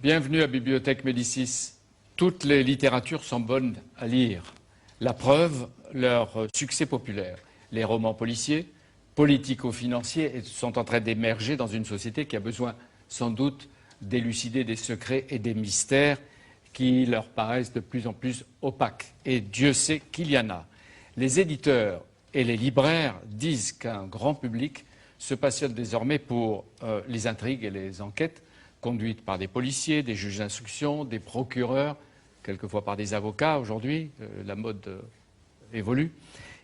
Bienvenue à Bibliothèque Médicis. Toutes les littératures sont bonnes à lire. La preuve, leur succès populaire. Les romans policiers, politico-financiers sont en train d'émerger dans une société qui a besoin sans doute d'élucider des secrets et des mystères qui leur paraissent de plus en plus opaques. Et Dieu sait qu'il y en a. Les éditeurs et les libraires disent qu'un grand public se passionne désormais pour les intrigues et les enquêtes conduites par des policiers, des juges d'instruction, des procureurs, quelquefois par des avocats aujourd'hui, la mode évolue.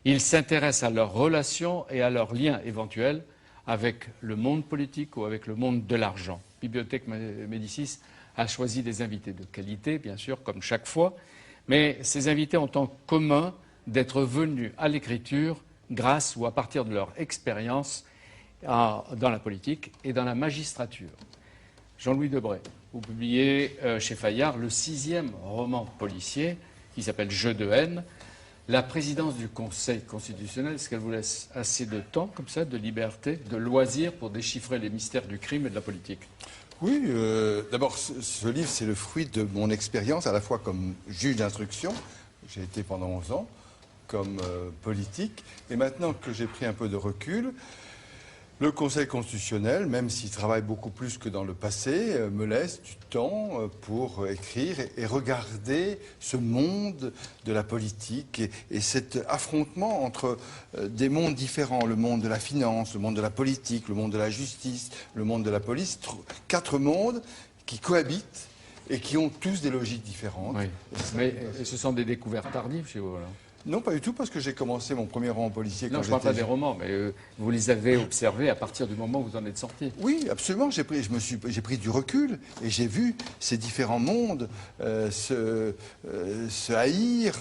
Ils s'intéressent à leurs relations et à leurs liens éventuels avec le monde politique ou avec le monde de l'argent. Bibliothèque Médicis a choisi des invités de qualité, bien sûr, comme chaque fois, mais ces invités ont en commun d'être venus à l'écriture grâce ou à partir de leur expérience dans la politique et dans la magistrature. Jean-Louis Debray, vous publiez chez Fayard le 6e roman policier qui s'appelle Jeu de haine. La présidence du Conseil constitutionnel, est-ce qu'elle vous laisse assez de temps, comme ça, de liberté, de loisir pour déchiffrer les mystères du crime et de la politique? Oui, d'abord, ce livre, c'est le fruit de mon expérience, à la fois comme juge d'instruction, j'ai été pendant 11 ans, comme politique, et maintenant que j'ai pris un peu de recul, le Conseil constitutionnel, même s'il travaille beaucoup plus que dans le passé, me laisse du temps pour écrire et regarder ce monde de la politique et cet affrontement entre des mondes différents, le monde de la finance, le monde de la politique, le monde de la justice, le monde de la police, 4 mondes qui cohabitent et qui ont tous des logiques différentes. Oui. Mais ce sont des découvertes tardives chez vous, alors? Non, pas du tout, parce que j'ai commencé mon premier roman policier quand j'étais... Non, je ne parle pas des romans, mais vous les avez observés à partir du moment où vous en êtes sorti. Oui, absolument. J'ai pris du recul et j'ai vu ces différents mondes se haïr,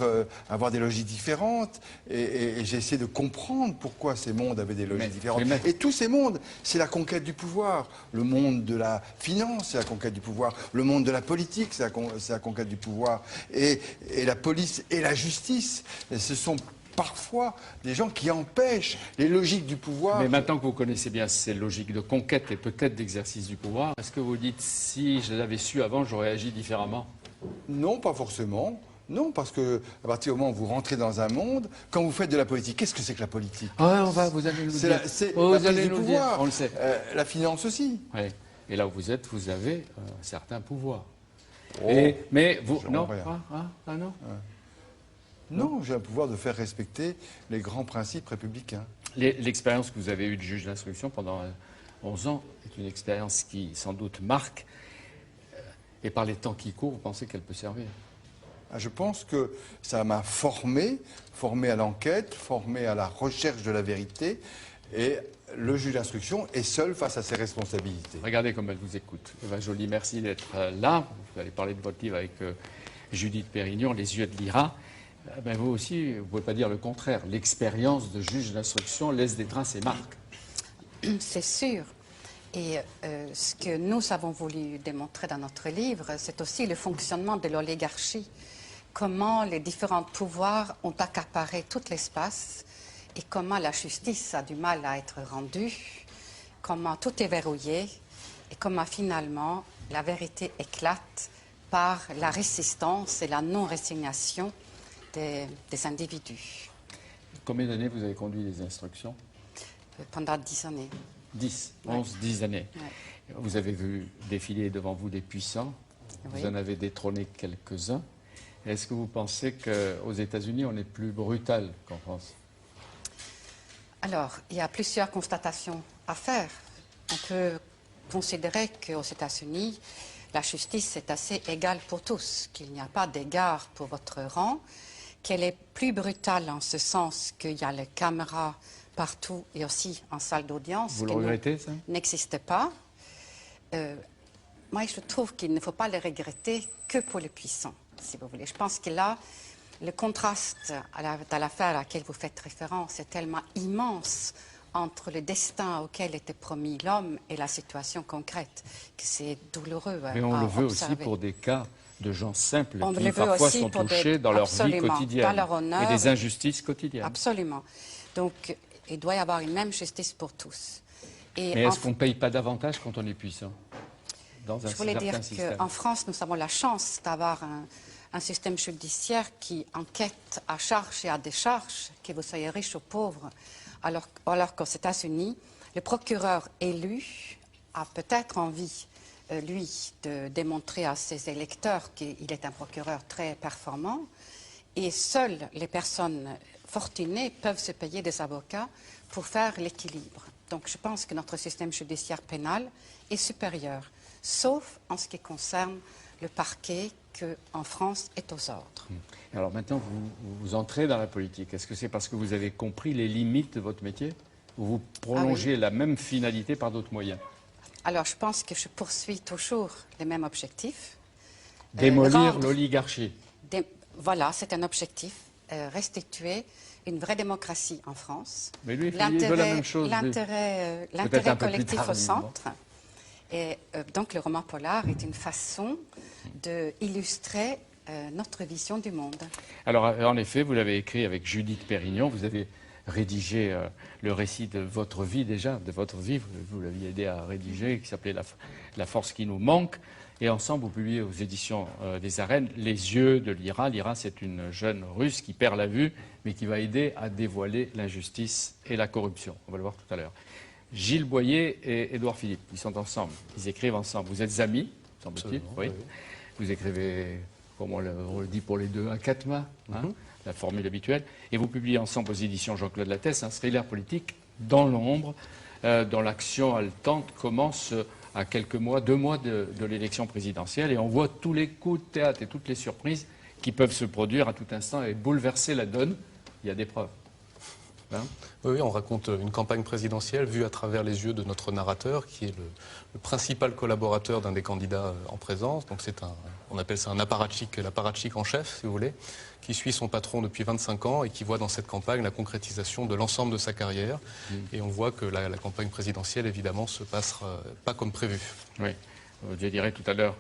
avoir des logiques différentes. Et j'ai essayé de comprendre pourquoi ces mondes avaient des logiques différentes. Et tous ces mondes, c'est la conquête du pouvoir. Le monde de la finance, c'est la conquête du pouvoir. Le monde de la politique, c'est la conquête du pouvoir. Et la police et la justice, ce sont parfois des gens qui empêchent les logiques du pouvoir. Mais maintenant que vous connaissez bien ces logiques de conquête et peut-être d'exercice du pouvoir, est-ce que vous dites, si je l'avais su avant, j'aurais agi différemment? Non, pas forcément. Non, parce que à partir du moment où vous rentrez dans un monde, quand vous faites de la politique, qu'est-ce que c'est que la politique? Ah, vous allez nous dire. C'est la prise du pouvoir. On le sait. La finance aussi. Oui. Et là où vous êtes, vous avez un certain pouvoir. Oh, mais vous... Non, non. Non, j'ai un pouvoir de faire respecter les grands principes républicains. L'expérience que vous avez eue de juge d'instruction pendant 11 ans est une expérience qui, sans doute, marque. Et par les temps qui courent, vous pensez qu'elle peut servir? Je pense que ça m'a formé à l'enquête, formé à la recherche de la vérité. Et le juge d'instruction est seul face à ses responsabilités. Regardez comme elle vous écoute. Eva Joly, merci d'être là. Vous allez parler de votre livre avec Judith Pérignon, Les yeux de Lyra. Ben vous aussi, vous ne pouvez pas dire le contraire. L'expérience de juge d'instruction laisse des traces et marques. C'est sûr. Et ce que nous avons voulu démontrer dans notre livre, c'est aussi le fonctionnement de l'oligarchie. Comment les différents pouvoirs ont accaparé tout l'espace et comment la justice a du mal à être rendue, comment tout est verrouillé et comment finalement la vérité éclate par la résistance et la non-résignation des individus. Combien d'années vous avez conduit les instructions? Pendant 10 années. 10, 11, 10 années. Ouais. Vous avez vu défiler devant vous des puissants, vous en avez détrôné quelques-uns. Est-ce que vous pensez qu'aux États-Unis, on est plus brutal qu'en France? Alors, il y a plusieurs constatations à faire. On peut considérer qu'aux États-Unis, la justice est assez égale pour tous, qu'il n'y a pas d'égard pour votre rang, qu'elle est plus brutale en ce sens qu'il y a les caméras partout et aussi en salle d'audience. Vous le regrettez, ça? N'existe pas. Moi, je trouve qu'il ne faut pas le regretter que pour les puissants, si vous voulez. Je pense que là, le contraste à l'affaire à laquelle vous faites référence est tellement immense entre le destin auquel était promis l'homme et la situation concrète, que c'est douloureux Mais on à le veut observer. aussi pour des cas de gens simples On qui le veut parfois aussi sont pour touchés dans leur vie absolument, quotidienne dans leur honneur. et des injustices quotidiennes. Absolument. Donc, il doit y avoir une même justice pour tous. Et Mais est-ce qu'on ne paye pas davantage quand on est puissant dans un je voulais dire certain système? qu'en France, nous avons la chance d'avoir un système judiciaire qui enquête à charge et à décharge, que vous soyez riche ou pauvre, alors qu'aux États-Unis, le procureur élu a peut-être envie, lui, de démontrer à ses électeurs qu'il est un procureur très performant, et seules les personnes fortunées peuvent se payer des avocats pour faire l'équilibre. Donc je pense que notre système judiciaire pénal est supérieur, sauf en ce qui concerne le parquet qui, en France, est aux ordres. Alors maintenant, vous entrez dans la politique. Est-ce que c'est parce que vous avez compris les limites de votre métier ou vous prolongez la même finalité par d'autres moyens? Alors je pense que je poursuis toujours les mêmes objectifs. Démolir l'oligarchie. Voilà, c'est un objectif. Restituer une vraie démocratie en France. Mais lui, il veut la même chose. L'intérêt collectif au centre. Et donc le roman polar est une façon d'illustrer notre vision du monde. Alors en effet, vous l'avez écrit avec Judith Pérignon, vous avez rédigé le récit de votre vie déjà, de votre vie, vous l'aviez aidé à rédiger, qui s'appelait La force qui nous manque. Et ensemble, vous publiez aux éditions des Arènes Les yeux de Lyra. Lyra, c'est une jeune Russe qui perd la vue, mais qui va aider à dévoiler l'injustice et la corruption. On va le voir tout à l'heure. Gilles Boyer et Édouard Philippe, ils sont ensemble, ils écrivent ensemble. Vous êtes amis, semble-t-il. Oui. Vous écrivez, comme on le dit pour les deux, à quatre mains, la formule habituelle. Et vous publiez ensemble aux éditions Jean-Claude Lattès un thriller politique dans l'ombre, dont l'action haletante commence à quelques mois, 2 mois de l'élection présidentielle. Et on voit tous les coups de théâtre et toutes les surprises qui peuvent se produire à tout instant et bouleverser la donne. Il y a des preuves. Hein? Oui, on raconte une campagne présidentielle vue à travers les yeux de notre narrateur, qui est le principal collaborateur d'un des candidats en présence. Donc on appelle ça un apparatchik, l'apparatchik en chef, si vous voulez, qui suit son patron depuis 25 ans et qui voit dans cette campagne la concrétisation de l'ensemble de sa carrière. Et on voit que la campagne présidentielle, évidemment, se passera pas comme prévu. Oui, je dirais tout à l'heure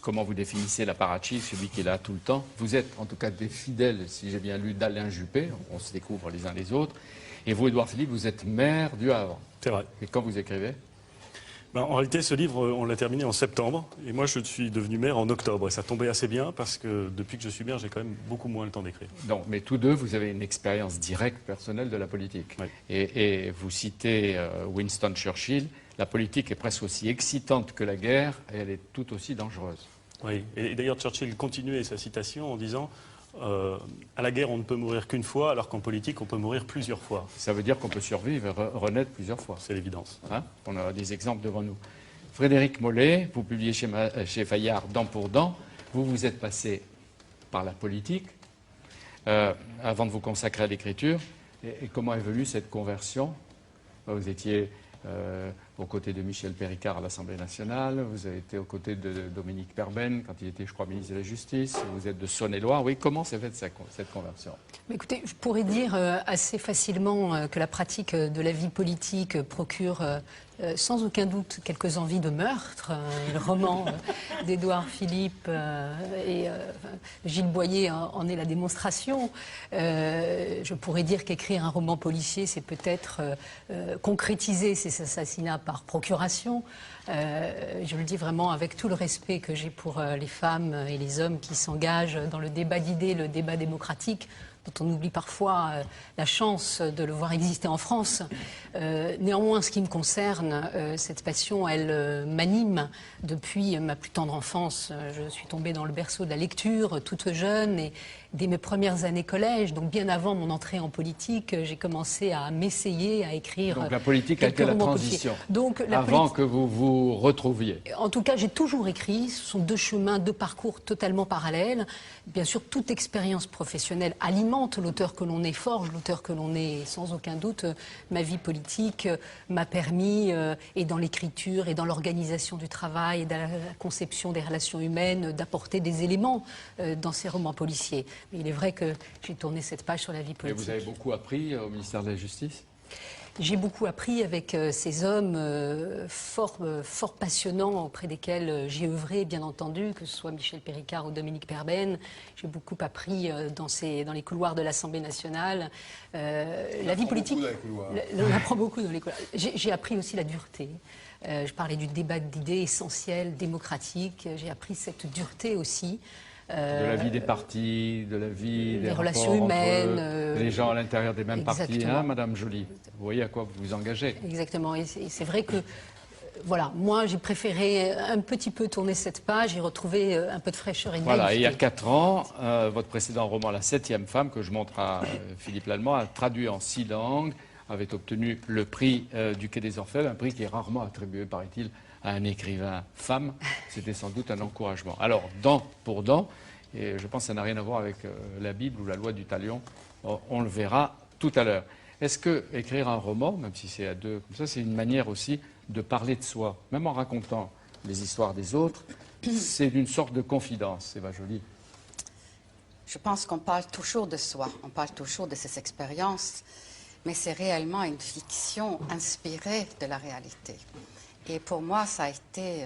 comment vous définissez l'apparatchik, celui qui est là tout le temps. Vous êtes en tout cas des fidèles, si j'ai bien lu, d'Alain Juppé. On se découvre les uns les autres. Et vous, Édouard Philippe, vous êtes maire du Havre. C'est vrai. Et quand vous écrivez? En réalité, ce livre, on l'a terminé en septembre. Et moi, je suis devenu maire en octobre. Et ça tombait assez bien parce que depuis que je suis maire, j'ai quand même beaucoup moins le temps d'écrire. Non, mais tous deux, vous avez une expérience directe, personnelle de la politique. Oui. Et vous citez Winston Churchill. La politique est presque aussi excitante que la guerre et elle est tout aussi dangereuse. Oui. Et d'ailleurs, Churchill continuait sa citation en disant à la guerre, on ne peut mourir qu'une fois, alors qu'en politique, on peut mourir plusieurs fois. Ça veut dire qu'on peut survivre et renaître plusieurs fois. C'est l'évidence. Hein? On a des exemples devant nous. Frédéric Mollet, vous publiez chez Fayard Dent pour Dent. Vous êtes passé par la politique avant de vous consacrer à l'écriture. Et comment est venue cette conversion? Vous étiez aux côtés de Michel Péricard à l'Assemblée nationale, vous avez été aux côtés de Dominique Perben quand il était, je crois, ministre de la Justice, vous êtes de Saône-et-Loire. Oui, comment s'est faite cette conversion? Mais écoutez, je pourrais dire assez facilement que la pratique de la vie politique procure sans aucun doute quelques envies de meurtre. Le roman d'Édouard Philippe et Gilles Boyer en est la démonstration. Je pourrais dire qu'écrire un roman policier, c'est peut-être concrétiser ces assassinats par procuration. Je le dis vraiment avec tout le respect que j'ai pour les femmes et les hommes qui s'engagent dans le débat d'idées, le débat démocratique, dont on oublie parfois la chance de le voir exister en France. Néanmoins, ce qui me concerne, cette passion, elle m'anime depuis ma plus tendre enfance. Je suis tombée dans le berceau de la lecture toute jeune et dès mes premières années collège, donc bien avant mon entrée en politique, j'ai commencé à m'essayer à écrire. Donc la politique a été la transition, avant que vous vous retrouviez. En tout cas, j'ai toujours écrit. Ce sont 2 chemins, 2 parcours totalement parallèles. Bien sûr, toute expérience professionnelle alimente l'auteur que l'on est, forge l'auteur que l'on est. Et sans aucun doute, ma vie politique m'a permis, et dans l'écriture, et dans l'organisation du travail, et dans la conception des relations humaines, d'apporter des éléments dans ces romans policiers. Mais il est vrai que j'ai tourné cette page sur la vie politique. Et vous avez beaucoup appris au ministère de la Justice? J'ai beaucoup appris avec ces hommes fort passionnants auprès desquels j'ai œuvré, bien entendu, que ce soit Michel Péricard ou Dominique Perben. J'ai beaucoup appris dans les couloirs de l'Assemblée nationale. La vie politique, on apprend beaucoup dans les couloirs. J'ai appris aussi la dureté. Je parlais du débat d'idées essentiel, démocratique. J'ai appris cette dureté aussi. De la vie des partis, de la vie des relations rapports humaines, entre les gens à l'intérieur des mêmes partis, hein, Madame Joly. Vous voyez à quoi vous vous engagez. Exactement. Et c'est vrai que, voilà, moi j'ai préféré un petit peu tourner cette page et retrouver un peu de fraîcheur et de Voilà, et il y a naïveté. 4 ans, votre précédent roman, La 7e femme, que je montre à Philippe Lallemand, a traduit en 6 langues, avait obtenu le prix du Quai des Orfèvres, un prix qui est rarement attribué, paraît-il, à un écrivain femme. C'était sans doute un encouragement. Alors, dent pour dent, et je pense que ça n'a rien à voir avec la Bible ou la loi du talion, on le verra tout à l'heure. Est-ce que écrire un roman, même si c'est à deux comme ça, c'est une manière aussi de parler de soi, même en racontant les histoires des autres, c'est une sorte de confidence, Eva Joly. Je pense qu'on parle toujours de soi, on parle toujours de ses expériences, mais c'est réellement une fiction inspirée de la réalité. Et pour moi, ça a été,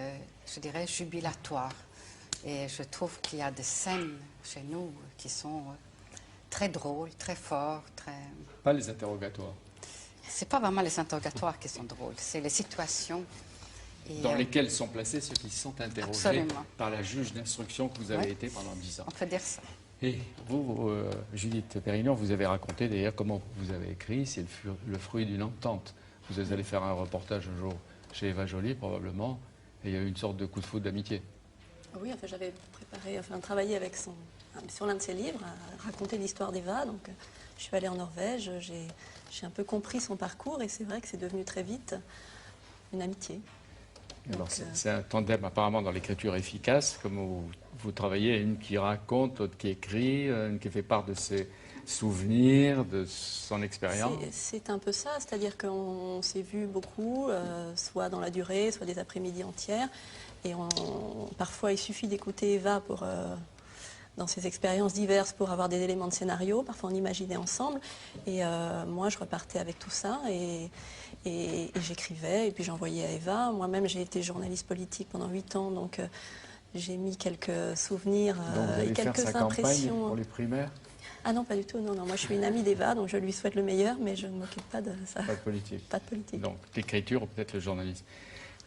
je dirais, jubilatoire. Et je trouve qu'il y a des scènes chez nous qui sont très drôles, très fortes, très... Pas les interrogatoires. C'est pas vraiment les interrogatoires qui sont drôles, c'est les situations. Et, Dans lesquelles sont placés ceux qui sont interrogés absolument. par la juge d'instruction que vous avez Ouais. été pendant 10 ans. on peut dire ça. Et vous, Judith Pérignon, vous avez raconté d'ailleurs comment vous avez écrit, c'est le fruit d'une entente. Vous allez faire un reportage un jour chez Eva Joly, probablement, et il y a eu une sorte de coup de foudre d'amitié. Oui, enfin, j'avais travaillé avec sur l'un de ses livres, à raconter l'histoire d'Eva. Donc, je suis allée en Norvège, j'ai un peu compris son parcours, et c'est vrai que c'est devenu très vite une amitié. Alors, c'est un tandem apparemment dans l'écriture efficace, comme vous travaillez, une qui raconte, l'autre qui écrit, une qui fait part de ses souvenirs, de son expérience. C'est un peu ça, c'est-à-dire qu'on s'est vu beaucoup, soit dans la durée, soit des après-midi entières. Et parfois, il suffit d'écouter Eva dans ses expériences diverses pour avoir des éléments de scénario. Parfois, on imaginait ensemble. Et moi, je repartais avec tout ça et j'écrivais. Et puis, j'envoyais à Eva. Moi-même, j'ai été journaliste politique pendant 8 ans. Donc, j'ai mis quelques souvenirs Donc, vous allez et quelques faire sa campagne impressions. pour les primaires? Ah non, pas du tout. Non, non. Moi, je suis une amie d'Eva, donc je lui souhaite le meilleur, mais je ne m'occupe pas de ça. Pas de politique. Pas de politique. Donc, l'écriture ou peut-être le journalisme.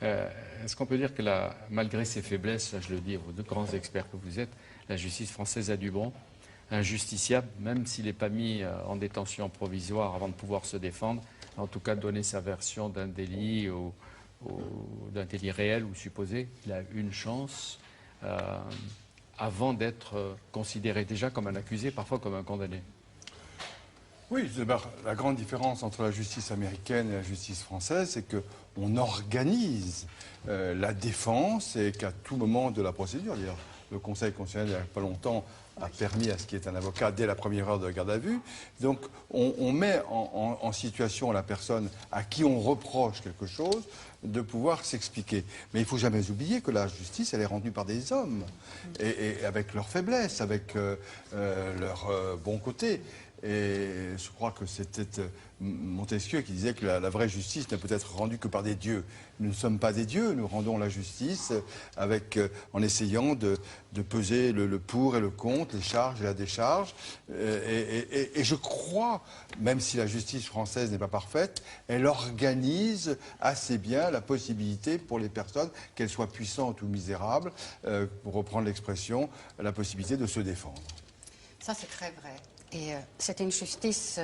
Est-ce qu'on peut dire que malgré ses faiblesses, là, je le dis aux deux grands experts que vous êtes, la justice française a du bon, un justiciable, même s'il n'est pas mis en détention provisoire avant de pouvoir se défendre, en tout cas donner sa version d'un délit ou d'un délit réel ou supposé, il a une chance avant d'être considéré déjà comme un accusé, parfois comme un condamné. Oui, d'abord, la grande différence entre la justice américaine et la justice française, c'est qu'on organise la défense et qu'à tout moment de la procédure, d'ailleurs, le Conseil constitutionnel, il n'y a pas longtemps, a permis à ce qui est un avocat, dès la première heure de garde à vue. Donc, on met en situation la personne à qui on reproche quelque chose de pouvoir s'expliquer. Mais il ne faut jamais oublier que la justice, elle est rendue par des hommes, et avec leurs faiblesses, avec leurs bons côtés. Et je crois que c'était Montesquieu qui disait que la vraie justice ne peut être rendue que par des dieux. Nous ne sommes pas des dieux, nous rendons la justice en essayant de peser le pour et le contre, les charges et la décharge. Et je crois, même si la justice française n'est pas parfaite, elle organise assez bien la possibilité pour les personnes, qu'elles soient puissantes ou misérables, pour reprendre l'expression, la possibilité de se défendre. Ça, c'est très vrai. Et c'est une justice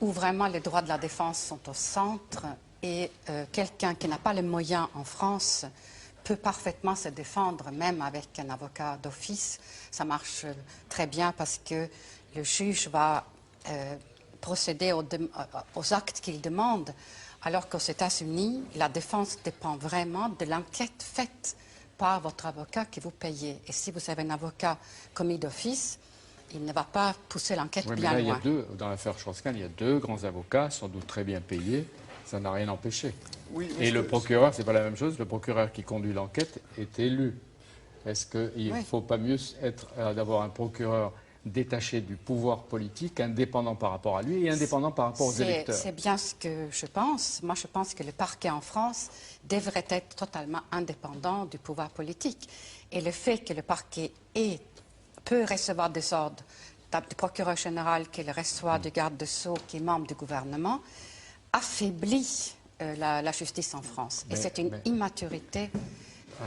où vraiment les droits de la défense sont au centre et quelqu'un qui n'a pas les moyens en France peut parfaitement se défendre, même avec un avocat d'office. Ça marche très bien parce que le juge va procéder aux actes qu'il demande, alors qu'aux États-Unis, la défense dépend vraiment de l'enquête faite par votre avocat que vous payez. Et si vous avez un avocat commis d'office, il ne va pas pousser l'enquête Oui, bien mais là, loin. dans l'affaire Strauss-Kahn, il y a 2 grands avocats, sans doute très bien payés. Ça n'a rien empêché. Oui, Et le procureur, c'est pas la même chose. Le procureur qui conduit l'enquête est élu. Est-ce qu'il ne faut pas mieux d'avoir un procureur détaché du pouvoir politique, indépendant par rapport à lui et indépendant par rapport aux électeurs. C'est bien ce que je pense. Moi, je pense que le parquet en France devrait être totalement indépendant du pouvoir politique. Et le fait que le parquet peut recevoir des ordres du procureur général, qu'il reçoit du garde des Sceaux, qui est membre du gouvernement, affaiblit la justice en France. Et c'est une immaturité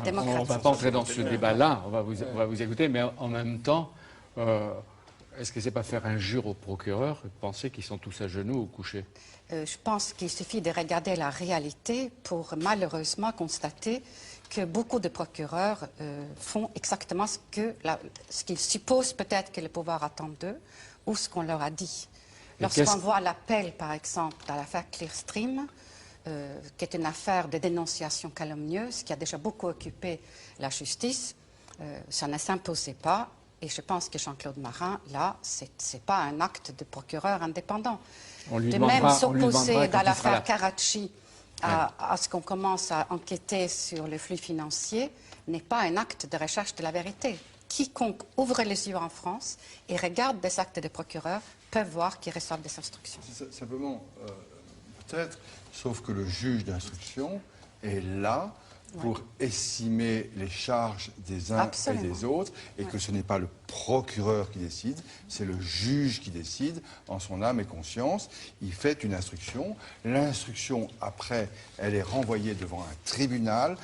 démocratique. On ne va pas entrer dans ce débat-là, on va vous écouter, mais en même temps, est-ce que ce n'est pas faire injure aux procureurs et penser qu'ils sont tous à genoux ou couchés? Je pense qu'il suffit de regarder la réalité pour malheureusement constater que beaucoup de procureurs font exactement ce qu'ils supposent peut-être que le pouvoir attend d'eux ou ce qu'on leur a dit. Lorsqu'on voit l'appel, par exemple, dans l'affaire Clearstream, qui est une affaire de dénonciation calomnieuse qui a déjà beaucoup occupé la justice, ça ne s'imposait pas. Et je pense que Jean-Claude Marin, là, ce n'est pas un acte de procureur indépendant. De même s'opposer dans l'affaire Karachi à ce qu'on commence à enquêter sur le flux financier n'est pas un acte de recherche de la vérité. Quiconque ouvre les yeux en France et regarde des actes de procureurs peut voir qu'ils reçoivent des instructions. Simplement, peut-être, sauf que le juge d'instruction est là pour estimer les charges des uns et des autres, et que ce n'est pas le procureur qui décide, c'est le juge qui décide en son âme et conscience. Il fait une instruction. L'instruction, après, elle est renvoyée devant un tribunal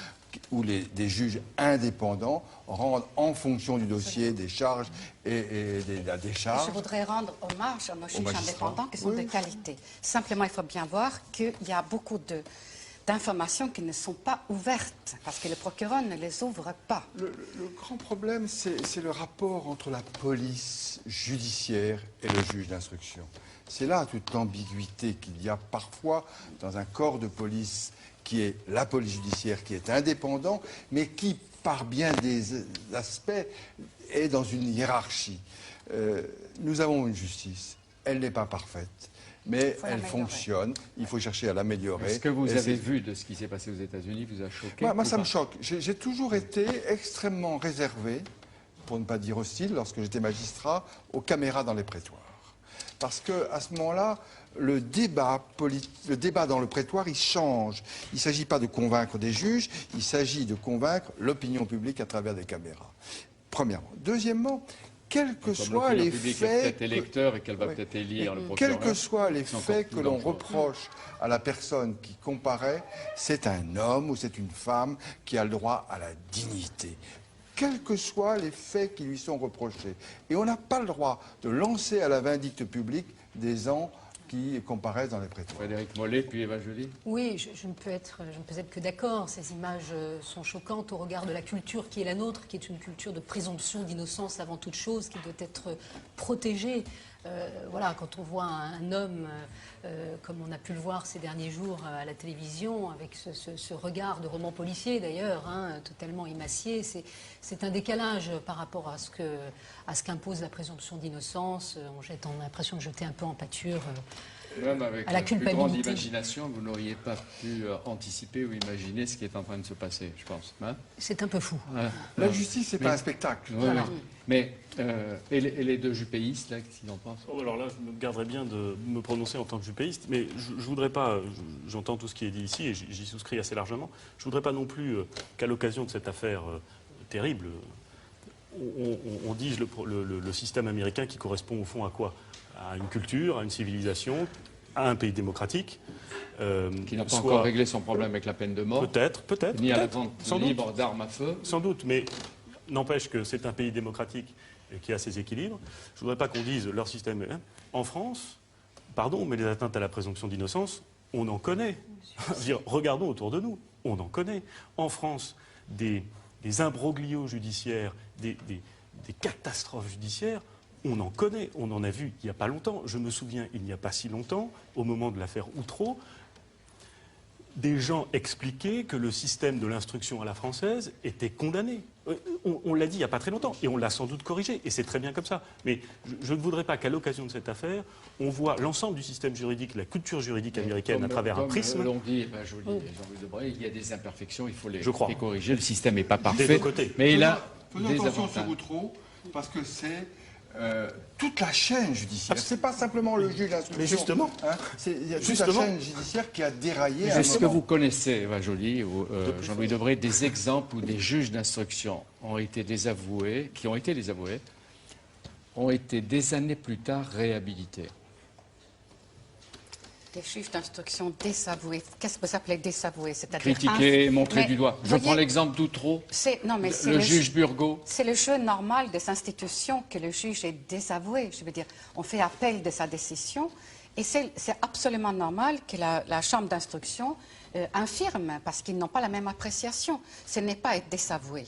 où des juges indépendants rendent en fonction du dossier des charges et de la décharge. Je voudrais rendre hommage à nos juges indépendants qui sont de qualité. Simplement, il faut bien voir qu'il y a beaucoup d'informations qui ne sont pas ouvertes, parce que le procureur ne les ouvre pas. Le grand problème, c'est le rapport entre la police judiciaire et le juge d'instruction. C'est là toute l'ambiguïté qu'il y a parfois dans un corps de police qui est la police judiciaire, qui est indépendant, mais qui, par bien des aspects, est dans une hiérarchie. Nous avons une justice, elle n'est pas parfaite, mais elle fonctionne, il faut chercher à l'améliorer. Ce que vous avez vu de ce qui s'est passé aux États-Unis vous a choqué? Moi, ça me choque. J'ai toujours été extrêmement réservé, pour ne pas dire hostile, lorsque j'étais magistrat, aux caméras dans les prétoires. Parce qu'à ce moment-là, le débat dans le prétoire, il change. Il ne s'agit pas de convaincre des juges, il s'agit de convaincre l'opinion publique à travers des caméras. Premièrement. Deuxièmement, quels que soient les faits, électeur et qu'elle va peut-être élire le procureur. Quels que soient les faits que l'on reproche à la personne qui comparaît, c'est un homme ou c'est une femme qui a le droit à la dignité. Quels que soient les faits qui lui sont reprochés. Et on n'a pas le droit de lancer à la vindicte publique des gens qui comparaissent dans les prétoires. Frédéric Mollet, puis Eva Joly. Oui, je ne peux être que d'accord. Ces images sont choquantes au regard de la culture qui est la nôtre, qui est une culture de présomption d'innocence avant toute chose, qui doit être protégée. Voilà, quand on voit un homme, comme on a pu le voir ces derniers jours à la télévision, avec ce regard de roman policier d'ailleurs, totalement émacié, c'est un décalage par rapport à ce qu'impose la présomption d'innocence. On a l'impression de jeter un peu en pâture même avec à la culpabilité. Plus grande culpabilité. imagination, vous n'auriez pas pu anticiper ou imaginer ce qui est en train de se passer, je pense. C'est un peu fou. La justice, c'est pas un spectacle. Voilà. Mais et les deux jupéistes, là, qu'est-ce qu'ils en pensent? Alors là, je me garderais bien de me prononcer en tant que jupéiste, mais je voudrais pas, j'entends tout ce qui est dit ici et j'y souscris assez largement, je voudrais pas non plus qu'à l'occasion de cette affaire terrible, on dise le système américain qui correspond au fond à quoi? À une culture, à une civilisation, à un pays démocratique. Qui n'a pas encore réglé son problème avec la peine de mort. Peut-être. Ni à la vente libre d'armes à feu. Sans doute, mais n'empêche que c'est un pays démocratique qui a ses équilibres. Je ne voudrais pas qu'on dise leur système. En France, pardon, mais les atteintes à la présomption d'innocence, on en connaît. Regardons autour de nous, on en connaît. En France, des imbroglios judiciaires, des catastrophes judiciaires, on en connaît, on en a vu il n'y a pas longtemps. Je me souviens, il n'y a pas si longtemps, au moment de l'affaire Outreau, des gens expliquaient que le système de l'instruction à la française était condamné. On l'a dit il n'y a pas très longtemps, et on l'a sans doute corrigé, et c'est très bien comme ça. Mais je ne voudrais pas qu'à l'occasion de cette affaire, on voit l'ensemble du système juridique, la culture juridique américaine à travers un prisme. Comme l'ont dit Joly et Jean-Louis Debré, il y a des imperfections, il faut les corriger. Le système n'est pas parfait. Des deux côtés. Mais il a Faisons des attention avantages. sur Outreau, parce que c'est toute la chaîne judiciaire. C'est pas simplement le juge d'instruction. Mais justement. Hein, il y a toute la Justement. chaîne judiciaire qui a déraillé à un Est-ce que moment. vous connaissez, Eva Joly ou Jean-Louis Debré, des exemples où des juges d'instruction ont été désavoués, qui ont été désavoués, ont été des années plus tard réhabilités? Des juges d'instruction désavoués. Qu'est-ce que vous appelez désavoués? C'est-à-dire Critiqués, montrés Mais, du doigt. Je voyez, prends l'exemple d'Outreau, Non, mais c'est le juge Burgot. C'est le jeu normal des institutions que le juge est désavoué. Je veux dire, on fait appel de sa décision et c'est absolument normal que la chambre d'instruction infirme parce qu'ils n'ont pas la même appréciation. Ce n'est pas être désavoué.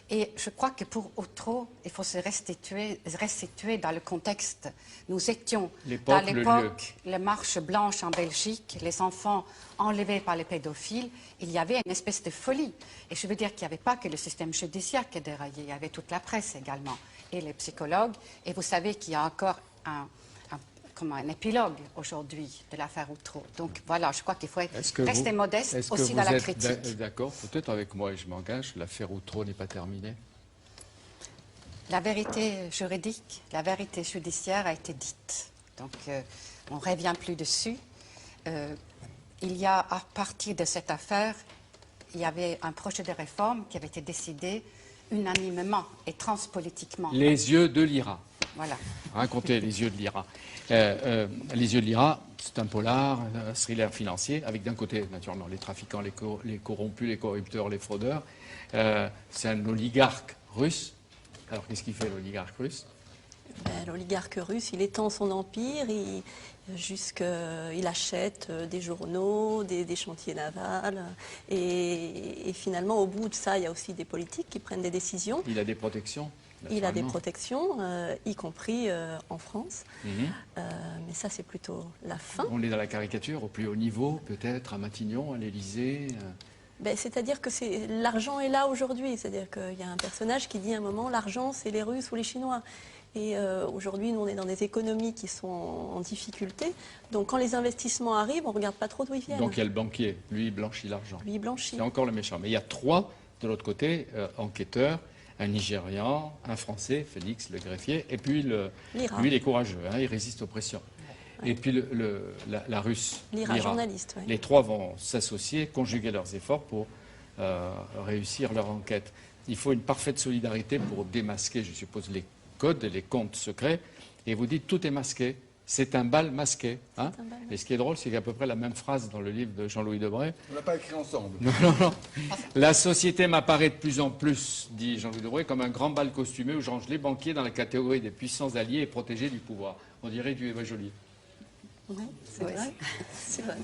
Et je crois que pour Outreau, il faut se restituer dans le contexte. Nous étions L'époque, dans l'époque, les marches blanches en Belgique, les enfants enlevés par les pédophiles. Il y avait une espèce de folie. Et je veux dire qu'il n'y avait pas que le système judiciaire qui déraillait, il y avait toute la presse également, et les psychologues. Et vous savez qu'il y a encore un épilogue aujourd'hui de l'affaire Outreau. Donc voilà, je crois qu'il faut rester modeste aussi dans la critique. D'accord, peut-être avec moi, et je m'engage, l'affaire Outreau n'est pas terminée. La vérité juridique, la vérité judiciaire a été dite. Donc on ne revient plus dessus. Il y a, à partir de cette affaire, il y avait un projet de réforme qui avait été décidé unanimement et transpolitiquement. Les yeux de l'IRA. Voilà. Racontez les yeux de l'IRA. Les yeux de l'IRA, c'est un polar, un thriller financier, avec d'un côté, naturellement, les trafiquants, les corrompus, les corrupteurs, les fraudeurs. C'est un oligarque russe. Alors, qu'est-ce qu'il fait, l'oligarque russe? L'oligarque russe, il étend son empire, il achète des journaux, des chantiers navals, et finalement, au bout de ça, il y a aussi des politiques qui prennent des décisions. Il a des protections. Il a des protections, y compris en France. Mais ça, c'est plutôt la fin. On est dans la caricature, au plus haut niveau, peut-être, à Matignon, à l'Élysée. C'est-à-dire que l'argent est là aujourd'hui. C'est-à-dire qu'il y a un personnage qui dit à un moment, l'argent, c'est les Russes ou les Chinois. Et aujourd'hui, nous, on est dans des économies qui sont en difficulté. Donc, quand les investissements arrivent, on ne regarde pas trop d'où ils viennent. Donc, il y a le banquier. Lui, il blanchit l'argent. Lui, il blanchit. C'est encore le méchant. Mais il y a trois, de l'autre côté, enquêteurs. Un Nigérian, un Français, Félix, le greffier, et puis lui, il est courageux, hein, il résiste aux pressions. Ouais. Et puis la Russe, l'IRA, journaliste. Ouais. Les trois vont s'associer, conjuguer leurs efforts pour réussir leur enquête. Il faut une parfaite solidarité pour démasquer, je suppose, les codes, les comptes secrets. Et vous dites, tout est masqué. C'est un bal masqué. Hein. Et ce qui est drôle, c'est qu'il y a à peu près la même phrase dans le livre de Jean-Louis Debré. On ne l'a pas écrit ensemble. Non. La société m'apparaît de plus en plus, dit Jean-Louis Debré, comme un grand bal costumé où je range les banquiers dans la catégorie des puissants alliés et protégés du pouvoir. On dirait du Eva Joly. Oui, c'est vrai. C'est vrai.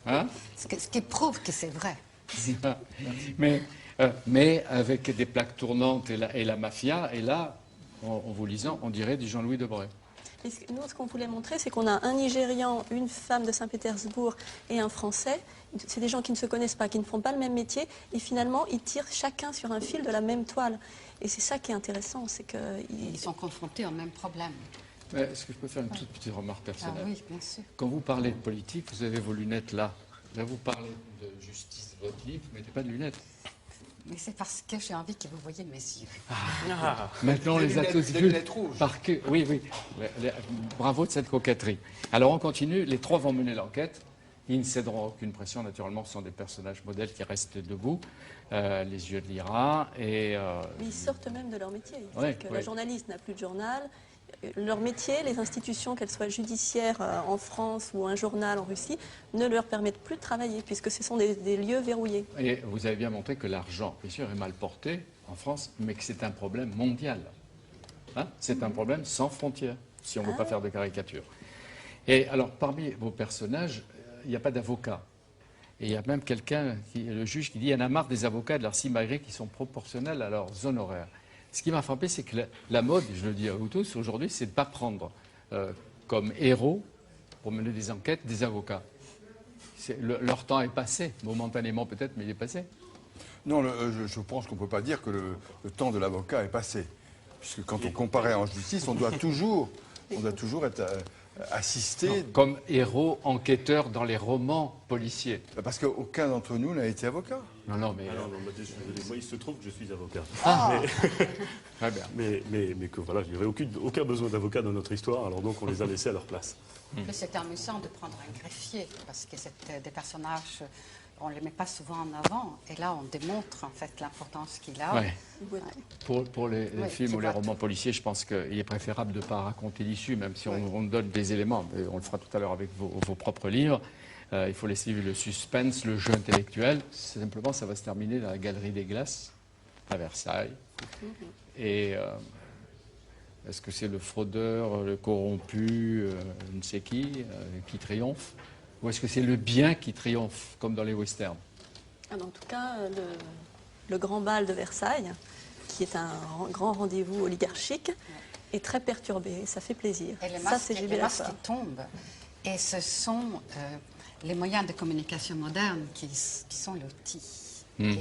Hein? Ce qui prouve que c'est vrai. Mais avec des plaques tournantes et la mafia, et là, en vous lisant, on dirait du Jean-Louis Debré. Nous, ce qu'on voulait montrer, c'est qu'on a un Nigérian, une femme de Saint-Pétersbourg et un Français. C'est des gens qui ne se connaissent pas, qui ne font pas le même métier. Et finalement, ils tirent chacun sur un fil de la même toile. Et c'est ça qui est intéressant. C'est ils sont confrontés au même problème. Est-ce que je peux faire une toute petite remarque personnelle? Ah oui, bien sûr. Quand vous parlez de politique, vous avez vos lunettes là. Là, vous parlez de justice de votre livre, vous ne mettez pas de lunettes. Mais c'est parce que j'ai envie que vous voyiez mes yeux. Maintenant, on les a tous vus. Par que, oui. Bravo de cette coquetterie. Alors, on continue. Les trois vont mener l'enquête. Ils ne céderont aucune pression. Naturellement, ce sont des personnages modèles qui restent debout. Les yeux de l'IRA. Mais ils sortent même de leur métier. La journaliste n'a plus de journal. Leur métier, les institutions, qu'elles soient judiciaires en France ou un journal en Russie, ne leur permettent plus de travailler, puisque ce sont des lieux verrouillés. Et vous avez bien montré que l'argent, bien sûr, est mal porté en France, mais que c'est un problème mondial. Hein? C'est un problème sans frontières, si on ne veut pas faire de caricature. Et alors, parmi vos personnages, il n'y a pas d'avocat. Et il y a même quelqu'un, le juge, qui dit qu'il y en a marre des avocats et de leurs simagrées qui sont proportionnels à leurs honoraires. Ce qui m'a frappé, c'est que la mode, je le dis à vous tous, aujourd'hui, c'est de ne pas prendre comme héros, pour mener des enquêtes, des avocats. Leur temps est passé, momentanément peut-être, mais il est passé. Non, je pense qu'on ne peut pas dire que le temps de l'avocat est passé. Puisque quand on comparait en justice, on doit toujours être assisté... Non, comme héros enquêteur dans les romans policiers. Parce qu'aucun d'entre nous n'a été avocat. Non, mais... Ah non, moi, je suis désolé. Moi, il se trouve que je suis avocat. Très bien. Mais que voilà, il n'y avait aucun besoin d'avocat dans notre histoire, alors donc on les a laissés à leur place. Mais c'était amusant de prendre un greffier, parce que c'était des personnages, on ne les met pas souvent en avant, et là on démontre en fait l'importance qu'il a. Ouais. Ouais. Pour les Ouais, films tu ou les vois romans policiers, je pense qu'il est préférable de ne pas raconter l'issue, même si on donne des éléments. Mais on le fera tout à l'heure avec vos propres livres. Il faut laisser vivre le suspense, le jeu intellectuel. Simplement, ça va se terminer dans la Galerie des Glaces, à Versailles. Et est-ce que c'est le fraudeur, le corrompu, je ne sais qui triomphe? Ou est-ce que c'est le bien qui triomphe, comme dans les westerns? En tout cas, le grand bal de Versailles, qui est un grand rendez-vous oligarchique, est très perturbé. Ça fait plaisir. Et les ça, masques, c'est les masques qui tombent. Et ce sont les moyens de communication modernes qui sont l'outil. Et